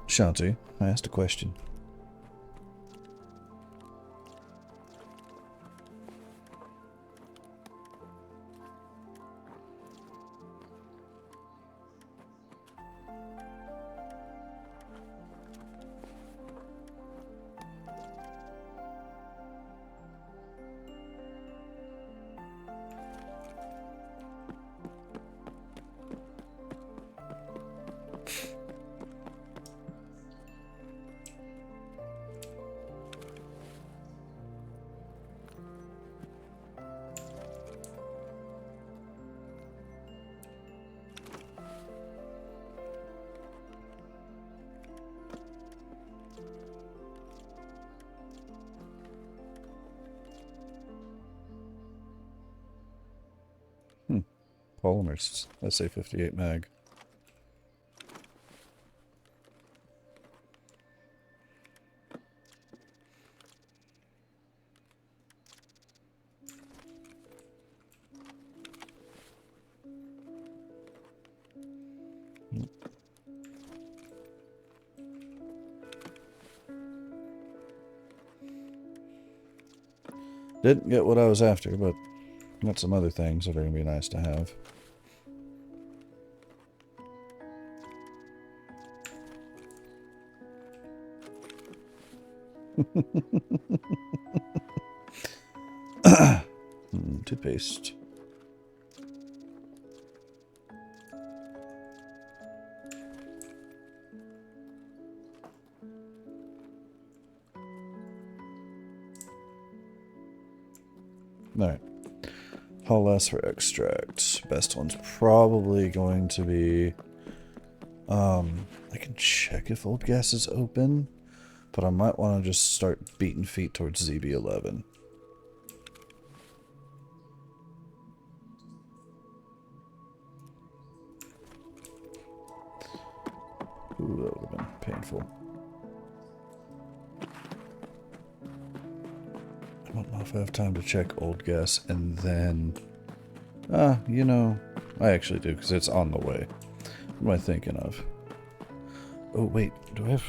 Shanti, I asked a question. polymers SA58 mag. Didn't get what I was after, but got some other things that are going to be nice to have. Toothpaste. Alright. How less for extract? Best one's probably going to be... I can check if old gas is open, but I might want to just start beating feet towards ZB11. Ooh, that would have been painful. I don't know if I have time to check old gas and then... you know, I actually do, because it's on the way. What am I thinking of? Oh, wait, do I have...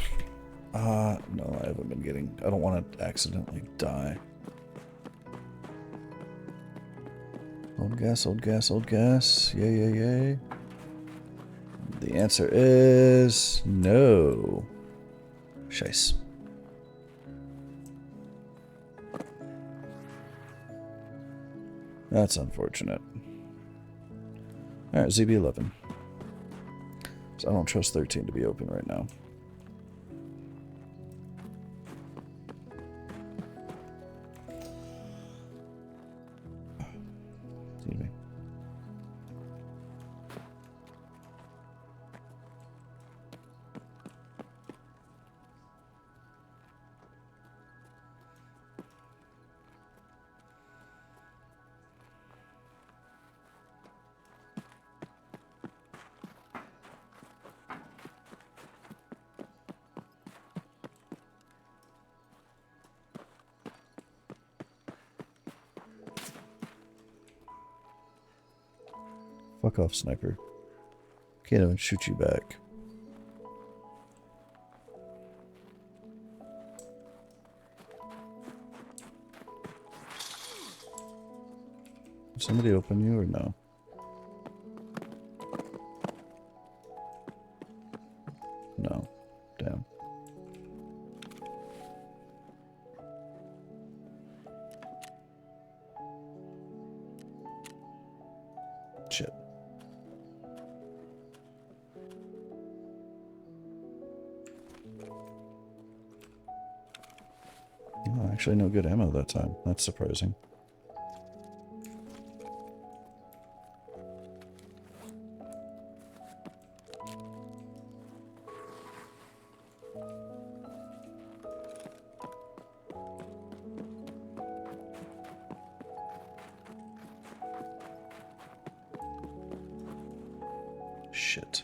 no, I haven't been getting... I don't want to accidentally die. Old gas, old gas, old gas. Yay, yay, yay. The answer is... no. Scheiße. That's unfortunate. Alright, ZB11. So I don't trust 13 to be open right now. Excuse me. Fuck off, sniper. Can't even shoot you back. Did somebody open you or no? No. Damn. Shit. Oh, actually, no good ammo that time. That's surprising. Shit.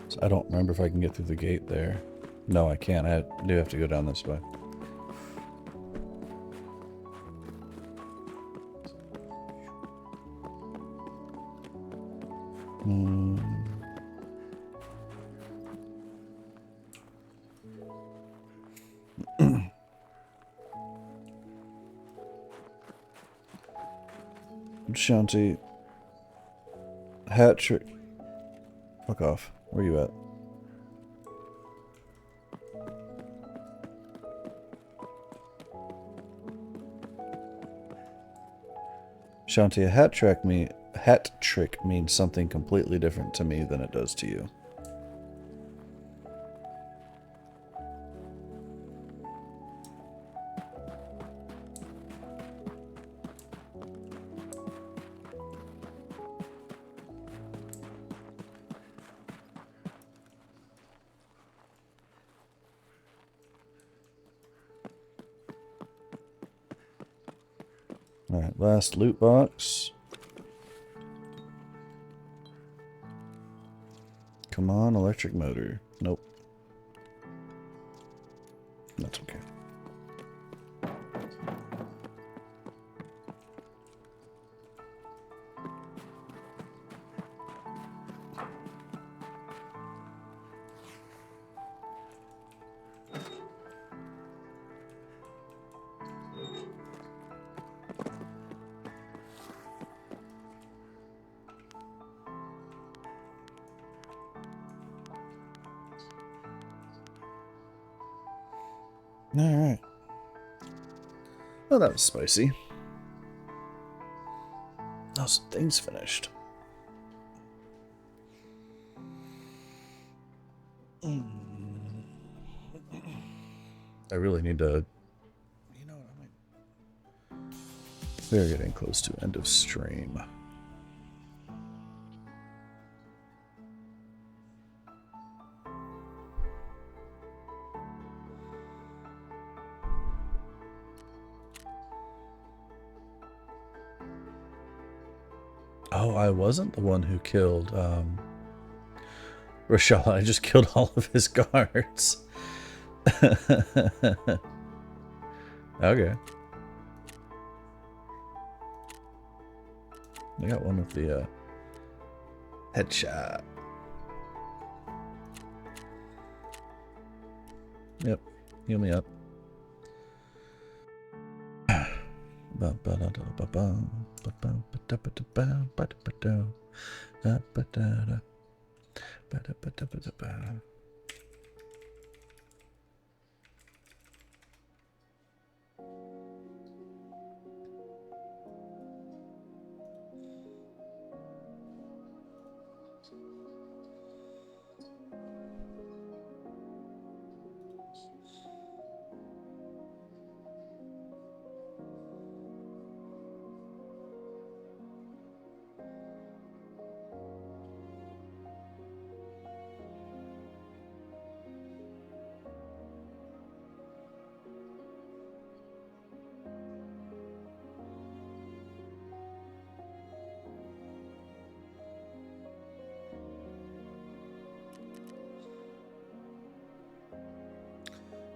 So I don't remember if I can get through the gate there. No, I can't. I do have to go down this way. Shanty. Hat trick. Fuck off. Where you at? Shanti, a hat trick means something completely different to me than it does to you. Alright, last loot box. Come on, electric motor. Nope. That's okay. Alright. Well, that was spicy. Those things finished. I really need to... You know what I mean? We're getting close to end of stream. Oh, I wasn't the one who killed Rochelle. I just killed all of his guards. Okay. I got one with the headshot. Yep. Heal me up.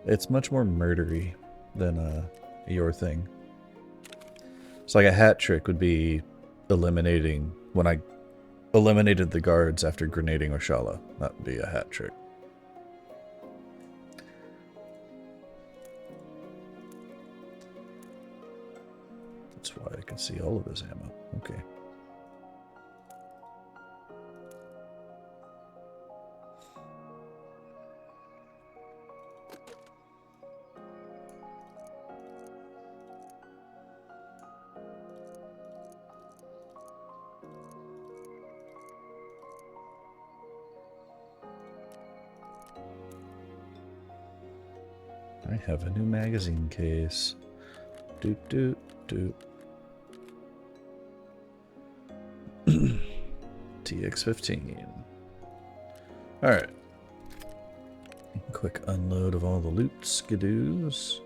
It's much more murdery than your thing. It's like a hat trick would be eliminating when I eliminated the guards after grenading Oshala. That would be a hat trick. That's why I can see all of his ammo. Okay. I have a new magazine case. Doot doot doot. TX15. Alright. Quick unload of all the loot skidoos.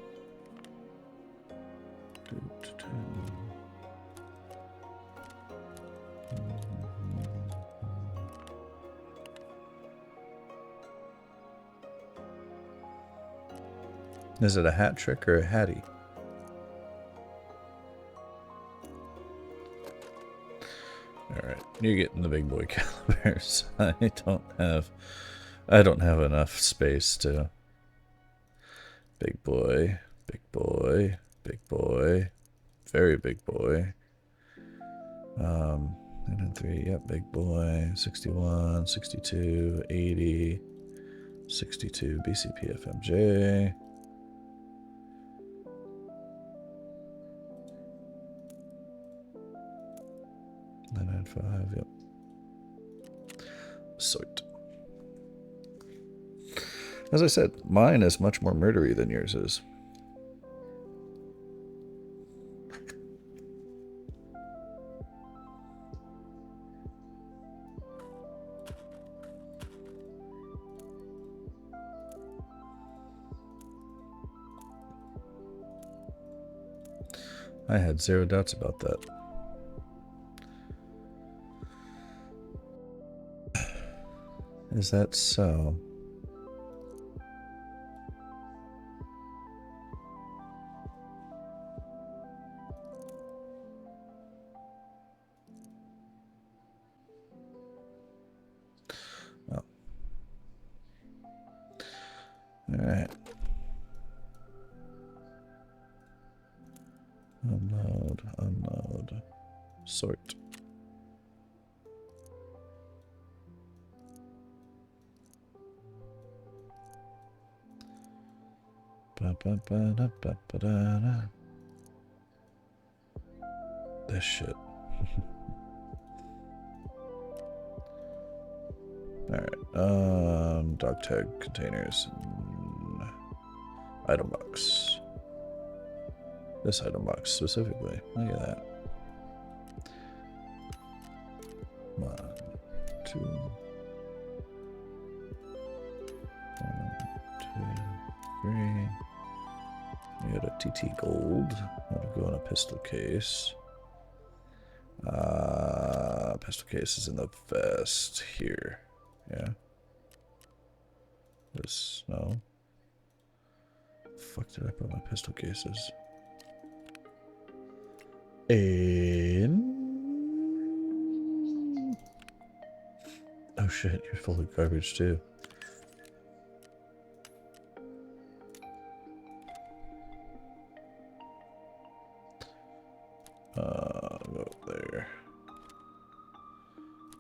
Is it a hat trick or a hattie? Alright, you're getting the big boy calibers. I don't have enough space to... Big boy, big boy, big boy, very big boy. 993, yep, big boy, 61, 62, 80, 62, BCP FMJ. 995, yep. Sort. As I said, mine is much more murdery than yours is. I had zero doubts about that. Is that so? Oh. Alright. Unload, unload, sort. Ba-ba-ba-da-ba-ba-da-da. This shit. Alright, dog tag containers. Item box. This item box specifically. Look at that. 1, 2. 1, 2, 3. We got a TT gold. That'll go in a pistol case. Pistol case is in the vest here. Yeah. This, no. The fuck did I put my pistol cases? In. Oh shit, you're full of garbage too. Go up there.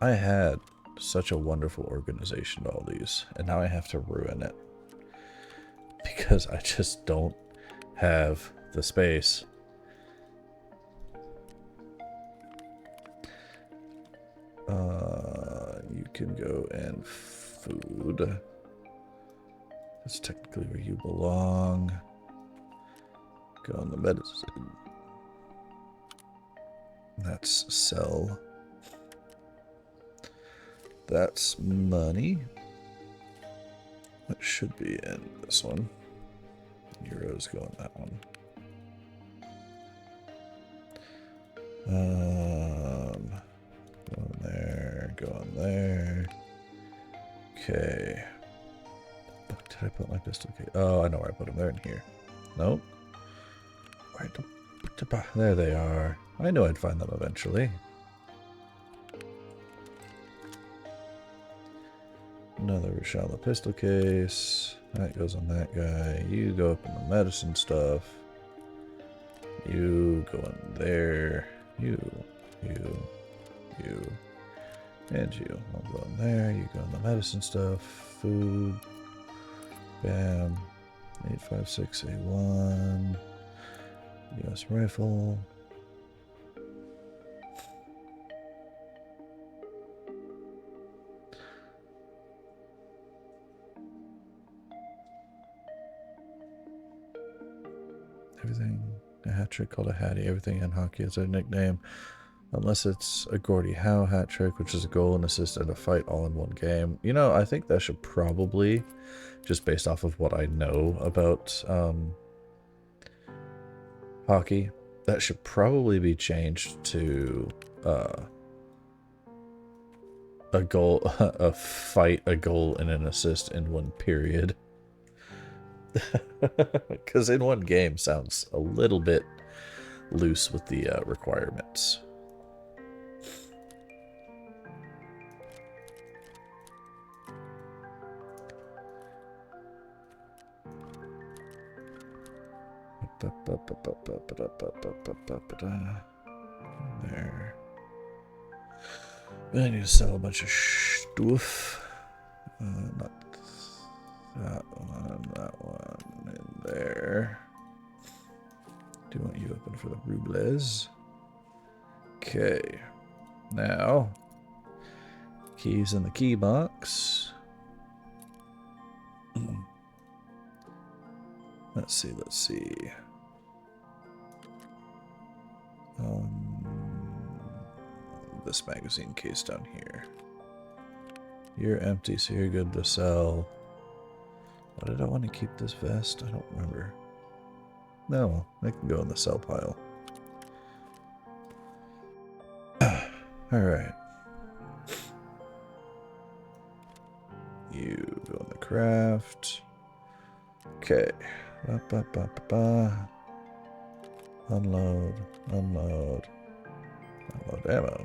I had such a wonderful organization to all these, and now I have to ruin it. Because I just don't have the space. You can go in food. That's technically where you belong. Go in the medicine. That's sell. That's money. That should be in this one. Euros go in that one. Go in there. Go in there. Okay. Fuck, did I put my pistol case? Oh, I know where I put them. They're in here. Nope. There they are. I knew I'd find them eventually. Another Rashala pistol case. That goes on that guy. You go up in the medicine stuff. You go in there. You. And you. I'll go in there. You go in the medicine stuff. Food. Bam. 856A1. US rifle. Everything, a hat trick called a hattie. Everything in hockey is a nickname. Unless it's a Gordie Howe hat trick, which is a goal and assist and a fight all in one game. You know, I think that should probably, just based off of what I know about hockey, that should probably be changed to a goal, a fight, a goal, and an assist in one period. Because in one game sounds a little bit loose with the requirements. There. I need to sell a bunch of stuff. Not that one in there. Do you want you open for the rubles? Okay. Now, keys in the key box. Let's see. This magazine case down here. You're empty, so you're good to sell. Why did I want to keep this vest? I don't remember. No, I can go in the sell pile. Alright. You go in the craft. Okay. Ba-ba-ba-ba-ba. Unload. Unload. Unload ammo.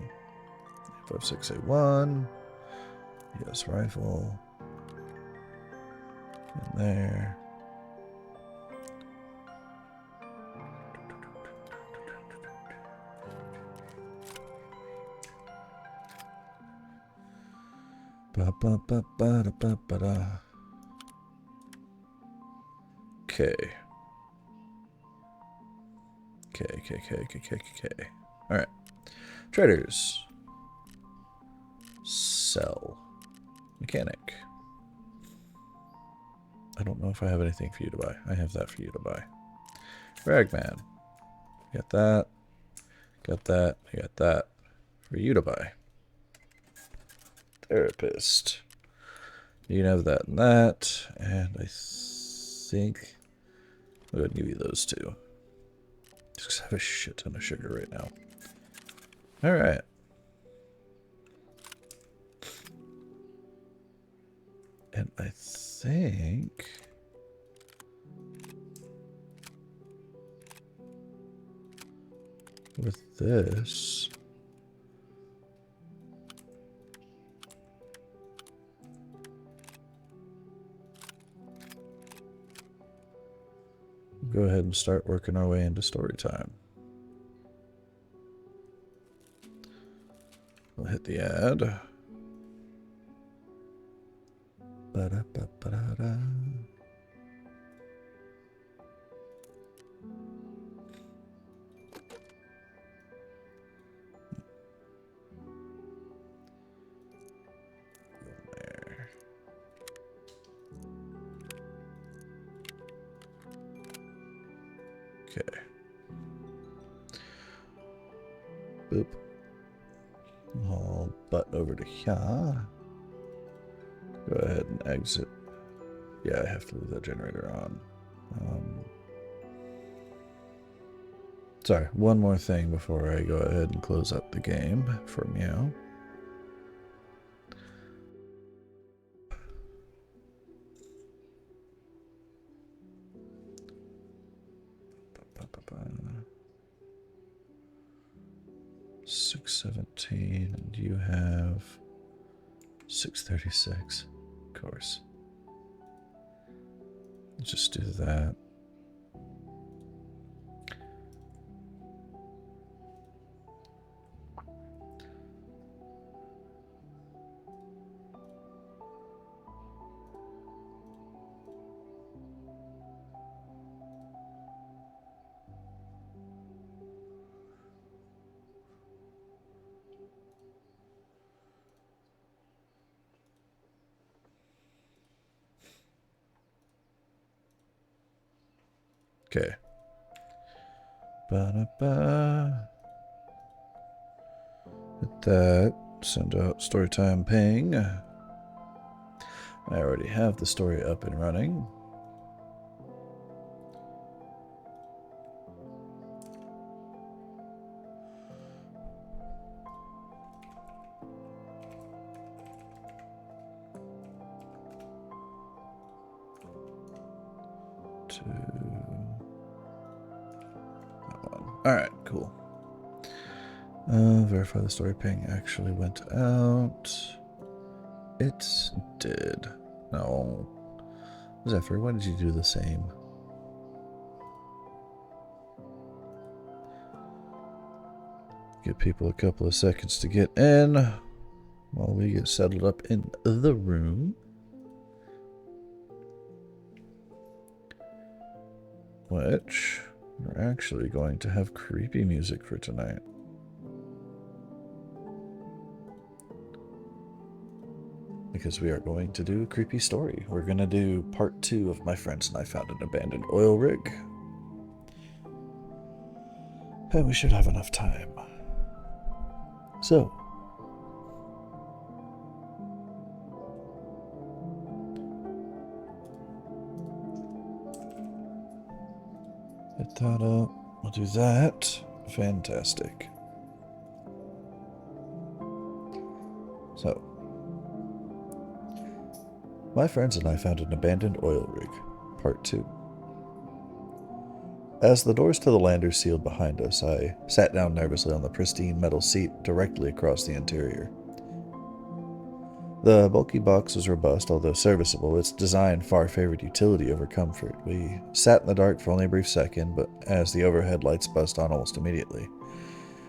5681. Yes, rifle. In there. Ba-ba-ba-ba-da-ba-ba-da. Okay. Okay. Alright. Traders. Sell. Mechanic. I don't know if I have anything for you to buy. I have that for you to buy. Ragman. Got that. Got that. I got that for you to buy. Therapist. You can have that and that. And I think I'm going to give you those two. Just 'cause I have a shit ton of sugar right now. Alright. And I think with this, we'll go ahead and start working our way into story time. We'll hit the ad. Ba-da-ba-ba-da-da. There. Okay. Boop. I'll butt over to here. Go ahead and exit. Yeah, I have to leave that generator on. Sorry, one more thing before I go ahead and close up the game for Meow. Ba-ba-ba. 617, and you have 636. Of course. Let's just do that. Okay. Ba-da-ba. Hit that. Send out storytime ping. I already have the story up and running. To that one. Alright, cool. Verify the story ping actually went out. It did. No. Zephyr, why did you do the same? Give people a couple of seconds to get in while we get settled up in the room. Which, we're actually going to have creepy music for tonight. Because we are going to do a creepy story. We're going to do part 2 of My Friends and I Found an Abandoned Oil Rig. And we should have enough time. So, hit that up. We'll do that. Fantastic. So, my friends and I found an abandoned oil rig, Part 2. As the doors to the lander sealed behind us, I sat down nervously on the pristine metal seat directly across the interior. The bulky box was robust, although serviceable. Its design far favored utility over comfort. We sat in the dark for only a brief second, but as the overhead lights buzzed on almost immediately.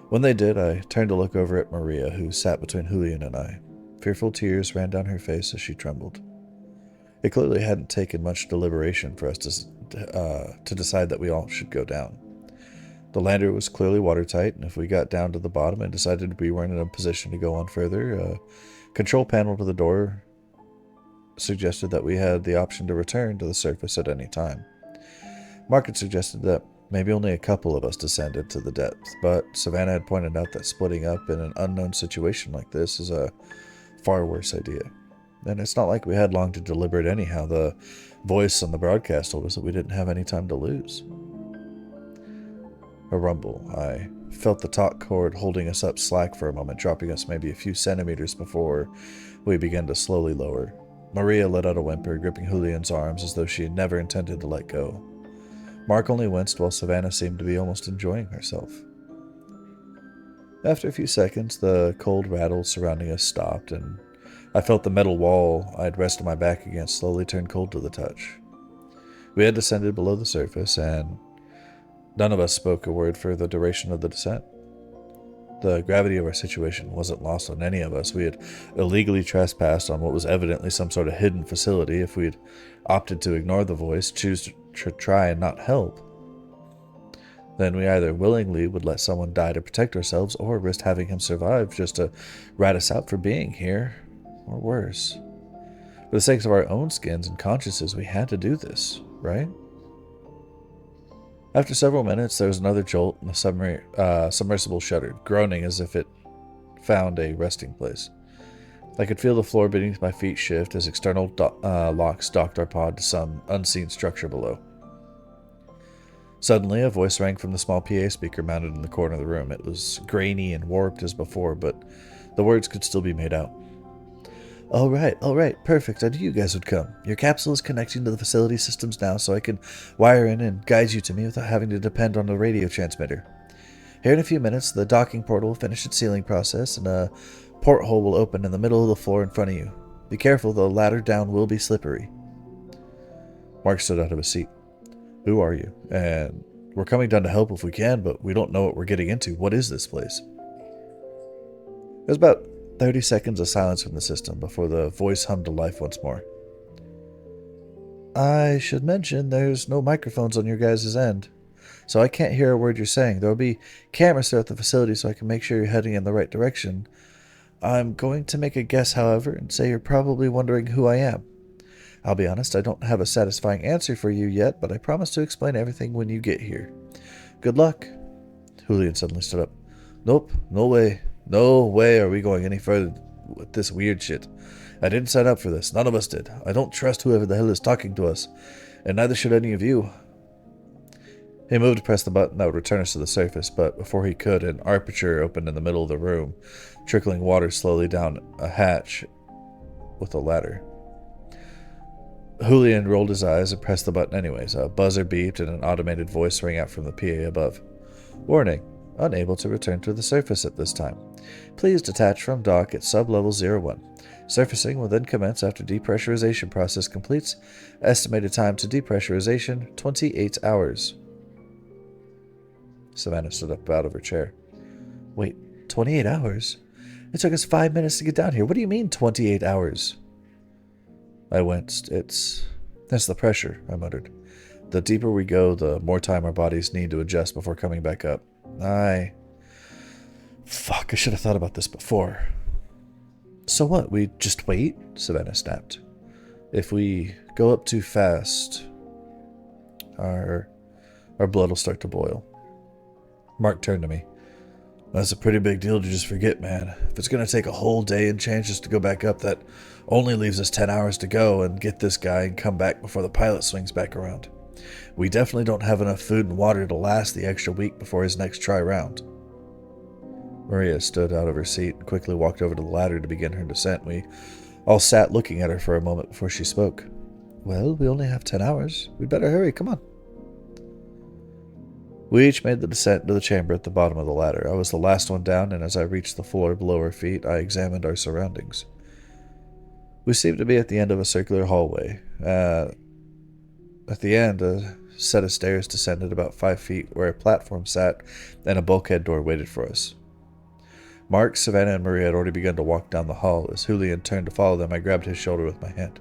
When they did, I turned to look over at Maria, who sat between Julian and I. Fearful tears ran down her face as she trembled. It clearly hadn't taken much deliberation for us to decide that we all should go down. The lander was clearly watertight, and if we got down to the bottom and decided we weren't in a position to go on further, a control panel to the door suggested that we had the option to return to the surface at any time. Mark had suggested that maybe only a couple of us descended to the depth, but Savannah had pointed out that splitting up in an unknown situation like this is a far worse idea. And it's not like we had long to deliberate anyhow. The voice on the broadcast told us that we didn't have any time to lose. A rumble. I felt the taut cord holding us up slack for a moment, dropping us maybe a few centimeters before we began to slowly lower. Maria let out a whimper, gripping Julian's arms as though she had never intended to let go. Mark only winced while Savannah seemed to be almost enjoying herself. After a few seconds, the cold rattle surrounding us stopped, and I felt the metal wall I'd rested my back against slowly turn cold to the touch. We had descended below the surface, and none of us spoke a word for the duration of the descent. The gravity of our situation wasn't lost on any of us. We had illegally trespassed on what was evidently some sort of hidden facility. If we'd opted to ignore the voice, choose to try and not help, then we either willingly would let someone die to protect ourselves or risk having him survive just to rat us out for being here. Or worse. For the sake of our own skins and consciences, we had to do this, right? After several minutes, there was another jolt, and the submersible shuddered, groaning as if it found a resting place. I could feel the floor beneath my feet shift as external locks docked our pod to some unseen structure below. Suddenly, a voice rang from the small PA speaker mounted in the corner of the room. It was grainy and warped as before, but the words could still be made out. All right, perfect. I knew you guys would come. Your capsule is connecting to the facility systems now, so I can wire in and guide you to me without having to depend on a radio transmitter. Here in a few minutes, the docking portal will finish its sealing process, and a porthole will open in the middle of the floor in front of you. Be careful, the ladder down will be slippery. Mark stood out of his seat. Who are you? And we're coming down to help if we can, but we don't know what we're getting into. What is this place? There's about 30 seconds of silence from the system before the voice hummed to life once more. I should mention there's no microphones on your guys' end, so I can't hear a word you're saying. There will be cameras throughout the facility so I can make sure you're heading in the right direction. I'm going to make a guess, however, and say you're probably wondering who I am. I'll be honest, I don't have a satisfying answer for you yet, but I promise to explain everything when you get here. Good luck. Julian suddenly stood up. Nope, no way. No way are we going any further with this weird shit. I didn't sign up for this. None of us did. I don't trust whoever the hell is talking to us, and neither should any of you. He moved to press the button that would return us to the surface, but before he could, an aperture opened in the middle of the room, trickling water slowly down a hatch with a ladder. Julian rolled his eyes and pressed the button anyways. A buzzer beeped and an automated voice rang out from the PA above. Warning. Unable to return to the surface at this time. Please detach from dock at sub-level 01. Surfacing will then commence after depressurization process completes. Estimated time to depressurization, 28 hours. Savannah stood up out of her chair. Wait, 28 hours? It took us 5 minutes to get down here. What do you mean 28 hours? I winced. It's the pressure, I muttered. The deeper we go, the more time our bodies need to adjust before coming back up. Fuck, I should have thought about this before. So what, we just wait? Savannah snapped. If we go up too fast, our blood will start to boil. Mark turned to me. That's a pretty big deal to just forget, man. If it's going to take a whole day and change just to go back up, that only leaves us 10 hours to go and get this guy and come back before the pilot swings back around. We definitely don't have enough food and water to last the extra week before his next try round. Maria stood out of her seat and quickly walked over to the ladder to begin her descent. We all sat looking at her for a moment before she spoke. Well, we only have 10 hours. We'd better hurry, come on. We each made the descent to the chamber at the bottom of the ladder. I was the last one down, and as I reached the floor below our feet, I examined our surroundings. We seemed to be at the end of a circular hallway. At the end, a set of stairs descended about 5 feet where a platform sat, and a bulkhead door waited for us. Mark, Savannah, and Maria had already begun to walk down the hall. As Julian turned to follow them, I grabbed his shoulder with my hand.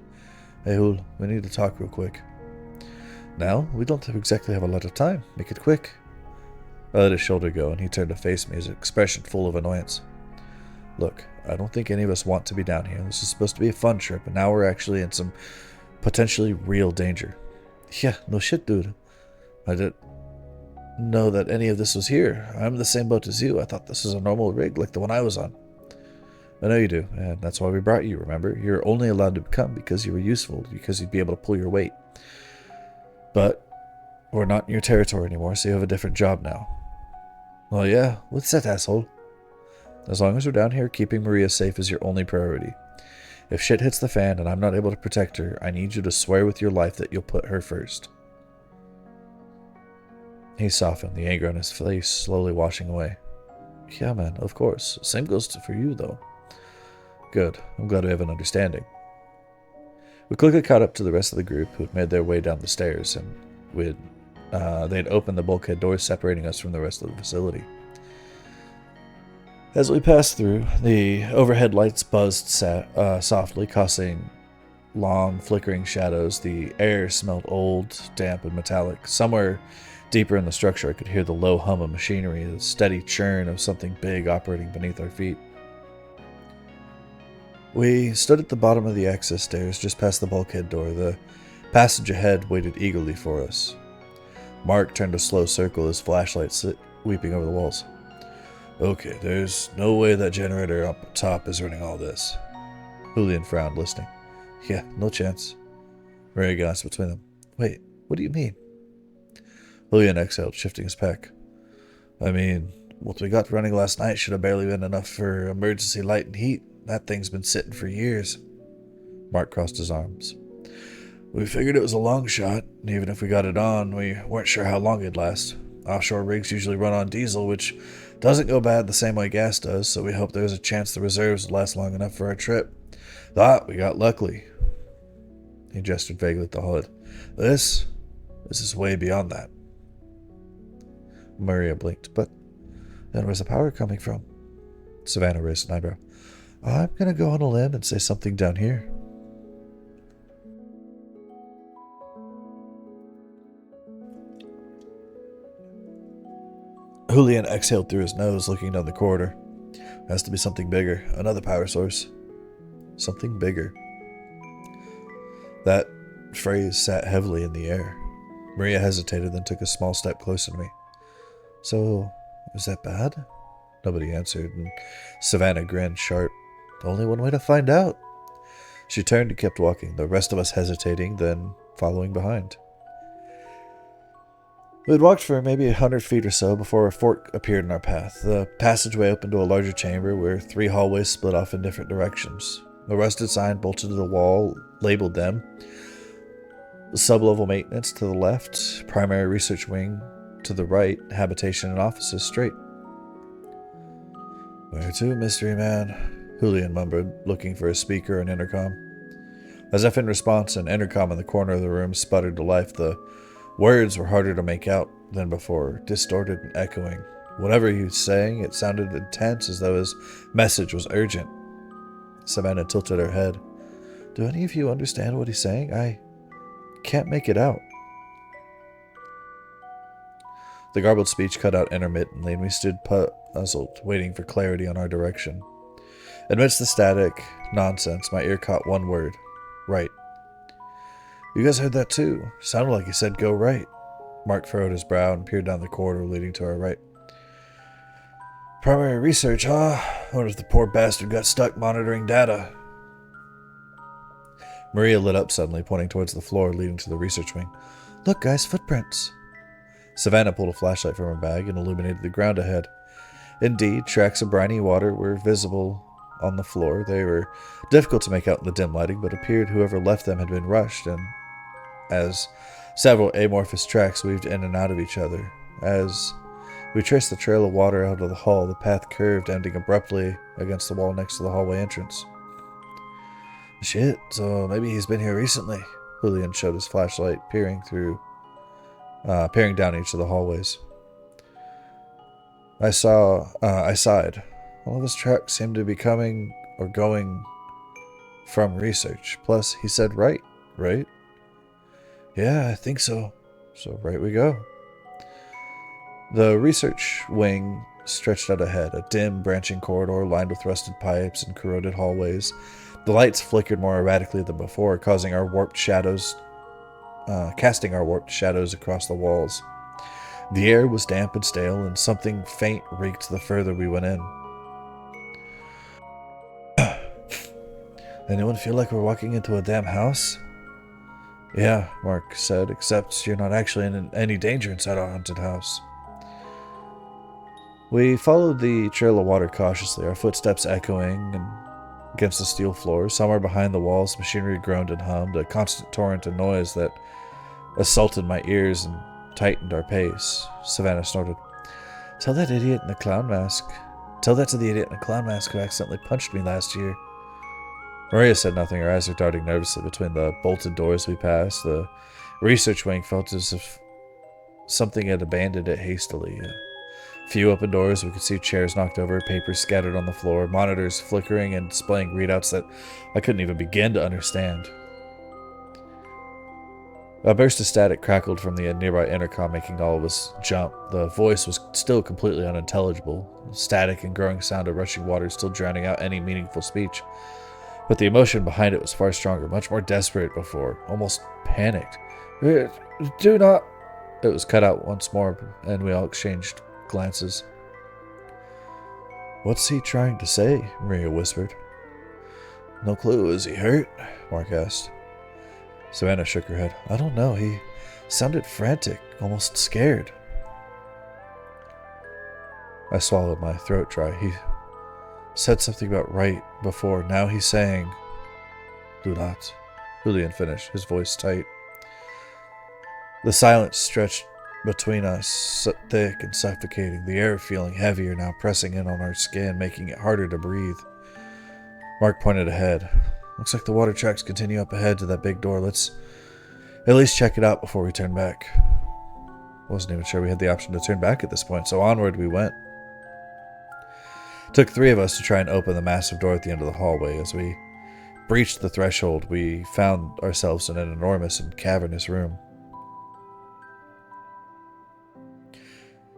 Hey, Jul, we need to talk real quick. Now? We don't exactly have a lot of time. Make it quick. I let his shoulder go, and he turned to face me, his expression full of annoyance. Look, I don't think any of us want to be down here. This is supposed to be a fun trip, and now we're actually in some potentially real danger. Yeah, no shit, dude. I didn't know that any of this was here. I'm in the same boat as you. I thought this was a normal rig like the one I was on. I know you do, and that's why we brought you, remember? You're only allowed to come because you were useful, because you'd be able to pull your weight. But we're not in your territory anymore, so you have a different job now. Well, yeah, what's that, asshole? As long as we're down here, keeping Maria safe is your only priority. If shit hits the fan and I'm not able to protect her, I need you to swear with your life that you'll put her first. He softened, the anger on his face slowly washing away. Yeah, man, of course. Same goes for you, though. Good. I'm glad we have an understanding. We quickly caught up to the rest of the group, who had made their way down the stairs, and they had opened the bulkhead doors separating us from the rest of the facility. As we passed through, the overhead lights buzzed softly, casting long, flickering shadows. The air smelled old, damp, and metallic. Somewhere deeper in the structure, I could hear the low hum of machinery, the steady churn of something big operating beneath our feet. We stood at the bottom of the access stairs, just past the bulkhead door. The passage ahead waited eagerly for us. Mark turned a slow circle, his flashlight sweeping over the walls. Okay, there's no way that generator up top is running all this. Julian frowned, listening. Yeah, no chance. Maria gasped between them. Wait, what do you mean? Julian exhaled, shifting his pack. I mean, what we got running last night should have barely been enough for emergency light and heat. That thing's been sitting for years. Mark crossed his arms. We figured it was a long shot, and even if we got it on, we weren't sure how long it'd last. Offshore rigs usually run on diesel, which doesn't go bad the same way gas does, so we hoped there was a chance the reserves would last long enough for our trip. Thought we got lucky. He gestured vaguely at the HUD. This is way beyond that. Maria blinked. But then where's the power coming from? Savannah raised an eyebrow. I'm gonna go on a limb and say something down here. Julian exhaled through his nose, looking down the corridor. Has to be something bigger. Another power source. Something bigger. That phrase sat heavily in the air. Maria hesitated, then took a small step closer to me. So, was that bad? Nobody answered, and Savannah grinned sharp. Only one way to find out. She turned and kept walking, the rest of us hesitating, then following behind. We had walked for maybe 100 feet or so before a fork appeared in our path. The passageway opened to a larger chamber where 3 hallways split off in different directions. A rusted sign bolted to the wall labeled them. Sub-level maintenance to the left, primary research wing to the right, habitation and offices straight. Where to, mystery man? Julian mumbled, looking for a speaker or an intercom. As if in response, an intercom in the corner of the room sputtered to life. The words were harder to make out than before, distorted and echoing. Whatever he was saying, it sounded intense, as though his message was urgent. Savannah tilted her head. Do any of you understand what he's saying? I can't make it out. The garbled speech cut out intermittently, and we stood puzzled, waiting for clarity on our direction. Amidst the static nonsense, my ear caught one word. Right. You guys heard that too. Sounded like he said go right. Mark furrowed his brow and peered down the corridor leading to our right. Primary research, huh? What if the poor bastard got stuck monitoring data? Maria lit up suddenly, pointing towards the floor leading to the research wing. Look, guys, footprints. Savannah pulled a flashlight from her bag and illuminated the ground ahead. Indeed, tracks of briny water were visible on the floor. They were difficult to make out in the dim lighting, but appeared whoever left them had been rushed, and as several amorphous tracks weaved in and out of each other. As we traced the trail of water out of the hall, the path curved, ending abruptly against the wall next to the hallway entrance. Shit, so maybe he's been here recently. Julian showed his flashlight, peering down each of the hallways. I sighed. All of his tracks seemed to be coming or going from research. Plus, he said right? Yeah, I think so. So right we go. The research wing stretched out ahead, a dim, branching corridor lined with rusted pipes and corroded hallways. The lights flickered more erratically than before, casting our warped shadows across the walls. The air was damp and stale, and something faint reeked the further we went in. Anyone feel like we're walking into a damn house? Yeah, Mark said, except you're not actually in any danger inside our haunted house. We followed the trail of water cautiously, our footsteps echoing against the steel floor. Somewhere behind the walls, machinery groaned and hummed, a constant torrent of noise that assaulted my ears and tightened our pace. Savannah snorted. Tell that to the idiot in the clown mask who accidentally punched me last year. Maria said nothing, her eyes were darting nervously between the bolted doors we passed. The research wing felt as if something had abandoned it hastily. A few open doors, we could see chairs knocked over, papers scattered on the floor, monitors flickering and displaying readouts that I couldn't even begin to understand. A burst of static crackled from the nearby intercom, making all of us jump. The voice was still completely unintelligible, static and growing sound of rushing water still drowning out any meaningful speech. But the emotion behind it was far stronger, much more desperate before, almost panicked. Do not... It was cut out once more, and we all exchanged glances. What's he trying to say? Maria whispered. No clue. Is he hurt? Mark asked. Savannah shook her head. I don't know. He sounded frantic, almost scared. I swallowed, my throat dry. He said something about right before. Now he's saying, do not. Julian finished, his voice tight. The silence stretched between us, thick and suffocating, the air feeling heavier now, pressing in on our skin, making it harder to breathe. Mark pointed ahead. Looks like the water tracks continue up ahead to that big door. Let's at least check it out before we turn back. Wasn't even sure we had the option to turn back at this point, so onward we went. It took 3 of us to try and open the massive door at the end of the hallway. As we breached the threshold, we found ourselves in an enormous and cavernous room.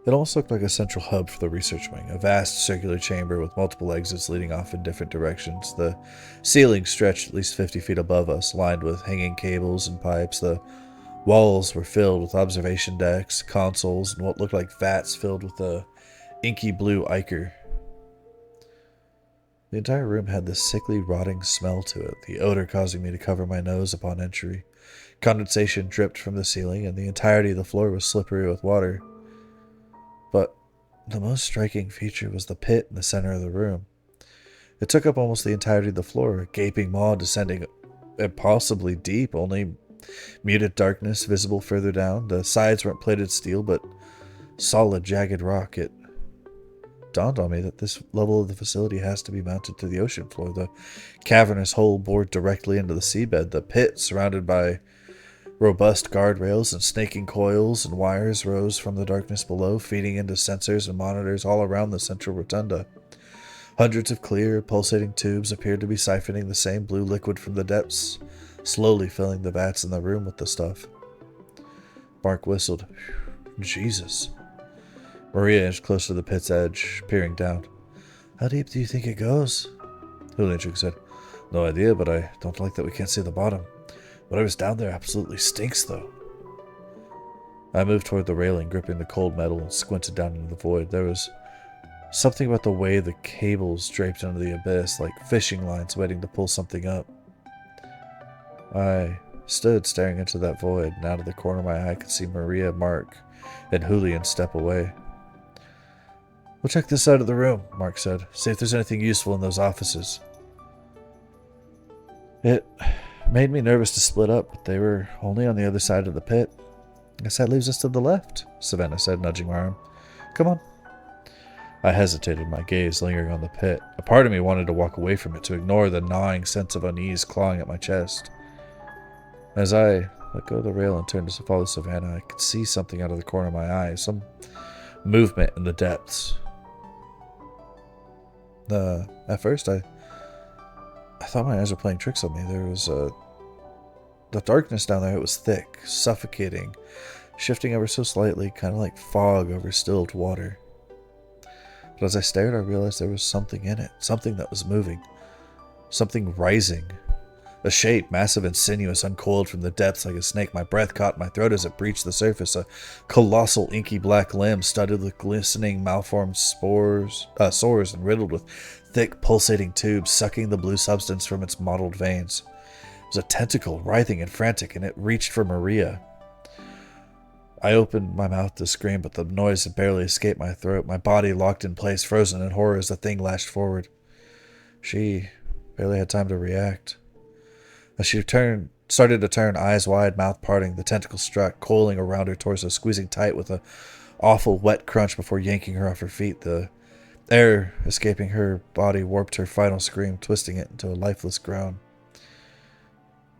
It almost looked like a central hub for the research wing, a vast circular chamber with multiple exits leading off in different directions. The ceiling stretched at least 50 feet above us, lined with hanging cables and pipes. The walls were filled with observation decks, consoles, and what looked like vats filled with the inky blue ichor. The entire room had this sickly, rotting smell to it, the odor causing me to cover my nose upon entry. Condensation dripped from the ceiling, and the entirety of the floor was slippery with water. But the most striking feature was the pit in the center of the room. It took up almost the entirety of the floor, a gaping maw descending impossibly deep, only muted darkness visible further down. The sides weren't plated steel, but solid, jagged rock. It dawned on me that this level of the facility has to be mounted to the ocean floor. The cavernous hole bored directly into the seabed. The pit, surrounded by robust guardrails and snaking coils and wires, rose from the darkness below, feeding into sensors and monitors all around the central rotunda. Hundreds of clear, pulsating tubes appeared to be siphoning the same blue liquid from the depths, slowly filling the vats in the room with the stuff. Mark whistled. Jesus. Maria inched close to the pit's edge, peering down. How deep do you think it goes? Julian shook his head. No idea, but I don't like that we can't see the bottom. Whatever's down there absolutely stinks, though. I moved toward the railing, gripping the cold metal, and squinted down into the void. There was something about the way the cables draped under the abyss, like fishing lines waiting to pull something up. I stood staring into that void, and out of the corner of my eye I could see Maria, Mark, and Julian step away. We'll check this side of the room, Mark said. See if there's anything useful in those offices. It made me nervous to split up, but they were only on the other side of the pit. I guess that leaves us to the left, Savannah said, nudging my arm. Come on. I hesitated, my gaze lingering on the pit. A part of me wanted to walk away from it, to ignore the gnawing sense of unease clawing at my chest. As I let go of the rail and turned to follow Savannah, I could see something out of the corner of my eye, some movement in the depths. At first, I thought my eyes were playing tricks on me. There was the darkness down there. It was thick, suffocating, shifting ever so slightly, kind of like fog over stilled water. But as I stared, I realized there was something in it, something that was moving, something rising. A shape, massive and sinuous, uncoiled from the depths like a snake. My breath caught in my throat as it breached the surface. A colossal, inky black limb, studded with glistening, malformed sores and riddled with thick, pulsating tubes, sucking the blue substance from its mottled veins. It was a tentacle, writhing and frantic, and it reached for Maria. I opened my mouth to scream, but the noise had barely escaped my throat. My body locked in place, frozen in horror as the thing lashed forward. She barely had time to react. As she started to turn, eyes wide, mouth parting, the tentacle struck, coiling around her torso, squeezing tight with an awful wet crunch before yanking her off her feet. The air escaping her body warped her final scream, twisting it into a lifeless groan.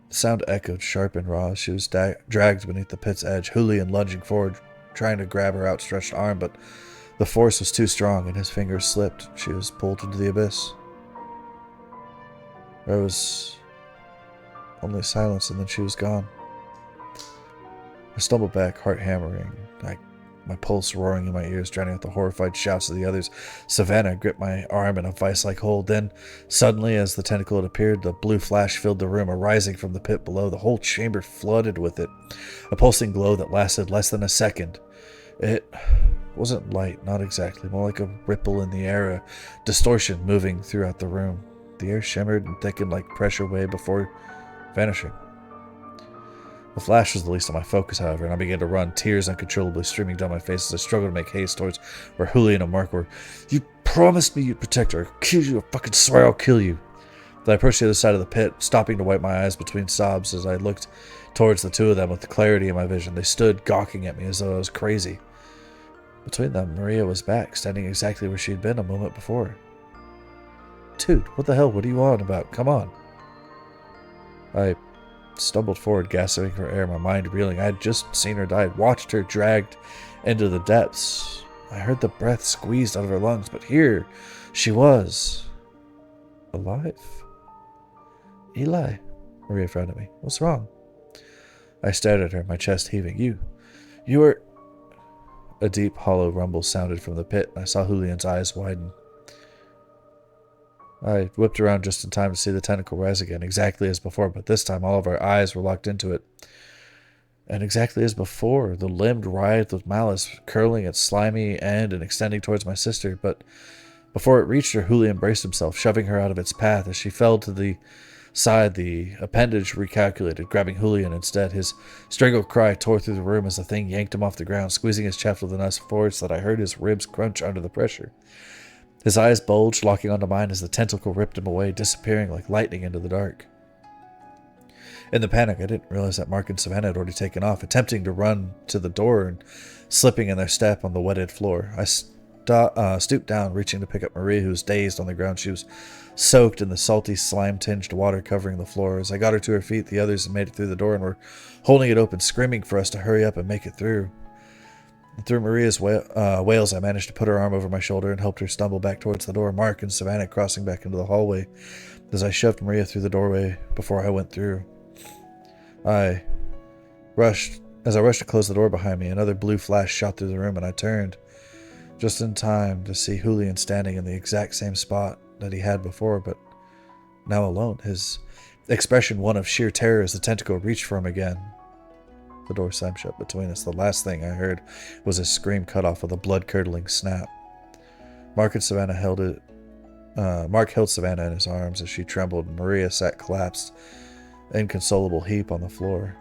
The sound echoed sharp and raw as she was dragged beneath the pit's edge, Julian lunging forward, trying to grab her outstretched arm, but the force was too strong and his fingers slipped. She was pulled into the abyss. There was only silence, and then she was gone. I stumbled back, heart hammering, my pulse roaring in my ears, drowning out the horrified shouts of the others. Savannah gripped my arm in a vice-like hold. Then, suddenly, as the tentacle had appeared, the blue flash filled the room, arising from the pit below. The whole chamber flooded with it, a pulsing glow that lasted less than a second. It wasn't light, not exactly, more like a ripple in the air, a distortion moving throughout the room. The air shimmered and thickened like pressure wave before vanishing. The flash was the least of my focus, however, and I began to run, tears uncontrollably streaming down my face as I struggled to make haste towards where Julian and Mark were. You promised me you'd protect her. I'll kill you. I fucking swear I'll kill you. Then I approached the other side of the pit, stopping to wipe my eyes between sobs as I looked towards the two of them with clarity in my vision. They stood gawking at me as though I was crazy. Between them, Maria was back, standing exactly where she'd been a moment before. Dude, what the hell? What are you on about? Come on. I stumbled forward, gasping for air, my mind reeling. I had just seen her die, watched her dragged into the depths. I heard the breath squeezed out of her lungs, but here she was, alive. Eli, Maria frowned at me. What's wrong? I stared at her, my chest heaving. You were... A deep, hollow rumble sounded from the pit, and I saw Julian's eyes widen. I whipped around just in time to see the tentacle rise again, exactly as before, but this time all of our eyes were locked into it. And exactly as before, the limb writhed with malice, curling its slimy end and extending towards my sister, but before it reached her, Julian braced himself, shoving her out of its path. As she fell to the side, the appendage recalculated, grabbing Julian instead. His strangled cry tore through the room as the thing yanked him off the ground, squeezing his chest with enough force that I heard his ribs crunch under the pressure. His eyes bulged, locking onto mine as the tentacle ripped him away, disappearing like lightning into the dark. In the panic, I didn't realize that Mark and Savannah had already taken off, attempting to run to the door and slipping in their step on the wetted floor. I stooped down, reaching to pick up Maria, who was dazed on the ground. She was soaked in the salty, slime-tinged water covering the floor. As I got her to her feet, the others had made it through the door and were holding it open, screaming for us to hurry up and make it through. Through Maria's wails, I managed to put her arm over my shoulder and helped her stumble back towards the door, Mark and Savannah crossing back into the hallway as I shoved Maria through the doorway before I went through. As I rushed to close the door behind me, another blue flash shot through the room, and I turned just in time to see Julian standing in the exact same spot that he had before, but now alone, his expression one of sheer terror as the tentacle reached for him again. The door slammed shut between us. The last thing I heard was a scream cut off with a blood-curdling snap. Mark held Savannah in his arms as she trembled, and Maria sat collapsed, inconsolable heap on the floor.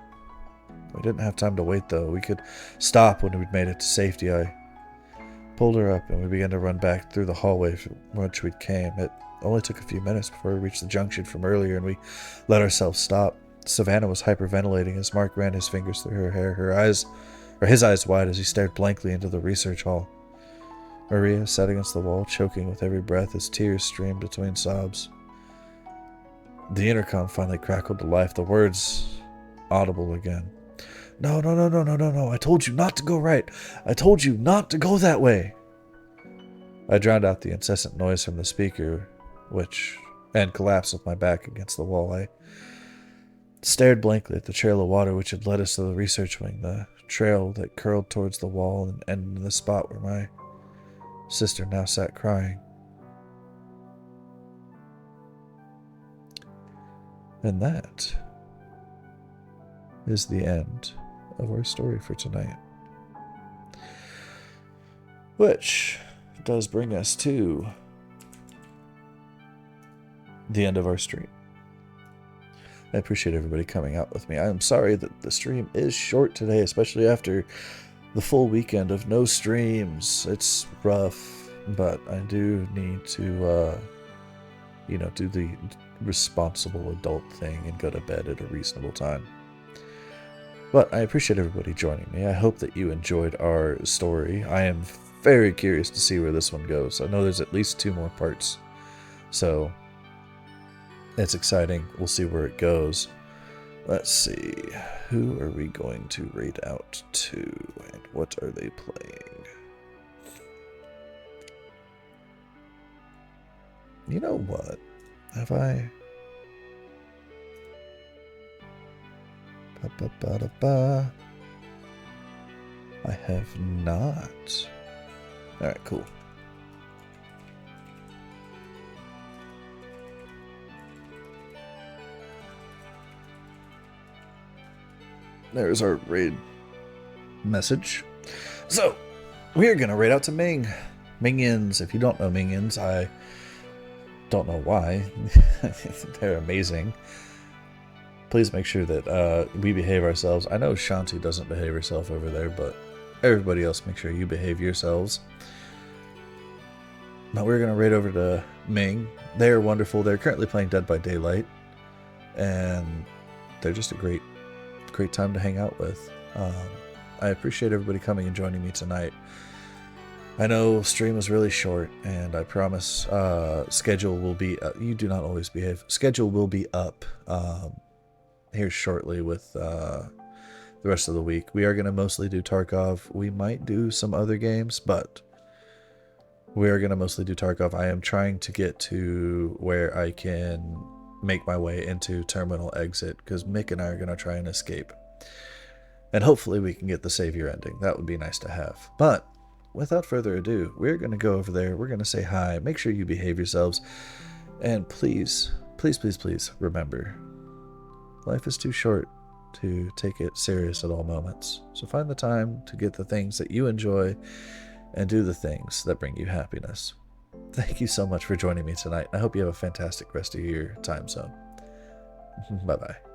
We didn't have time to wait, though. We could stop when we'd made it to safety. I pulled her up, and we began to run back through the hallway from which we came. It only took a few minutes before we reached the junction from earlier, and we let ourselves stop. Savannah was hyperventilating as Mark ran his fingers through her hair, his eyes wide as he stared blankly into the research hall. Maria sat against the wall, choking with every breath as tears streamed between sobs. The intercom finally crackled to life, the words audible again. No, no, no, no, no, no, no. I told you not to go right. I told you not to go that way. I drowned out the incessant noise from the speaker, and collapsed with my back against the wall. I stared blankly at the trail of water which had led us to the research wing, the trail that curled towards the wall and ended in the spot where my sister now sat crying. And that is the end of our story for tonight. Which does bring us to the end of our stream. I appreciate everybody coming out with me. I am sorry that the stream is short today, especially after the full weekend of no streams. It's rough, but I do need to, do the responsible adult thing and go to bed at a reasonable time. But I appreciate everybody joining me. I hope that you enjoyed our story. I am very curious to see where this one goes. I know there's at least 2 more parts, so it's exciting. We'll see where it goes. Let's see. Who are we going to raid out to, and what are they playing? You know what? Have I... Ba-ba-ba-da-ba. I have not. Alright, cool. There's our raid message. So, we're going to raid out to Ming. Minions. If you don't know Minions, I don't know why. They're amazing. Please make sure that we behave ourselves. I know Shanti doesn't behave herself over there, but everybody else, make sure you behave yourselves. Now we're going to raid over to Ming. They're wonderful. They're currently playing Dead by Daylight, and they're just a great time to hang out with. I appreciate everybody coming and joining me tonight. I know stream was really short, and I promise schedule will be you do not always behave. Schedule will be up here shortly with the rest of the week. We are going to mostly do Tarkov. We might do some other games, but we are going to mostly do Tarkov. I am trying to get to where I can make my way into terminal exit, because Mick and I are going to try and escape. And hopefully we can get the savior ending. That would be nice to have. But without further ado, we're going to go over there. We're going to say hi. Make sure you behave yourselves. And please, please, please, please remember, life is too short to take it serious at all moments. So find the time to get the things that you enjoy and do the things that bring you happiness. Thank you so much for joining me tonight. I hope you have a fantastic rest of your time zone. Bye-bye.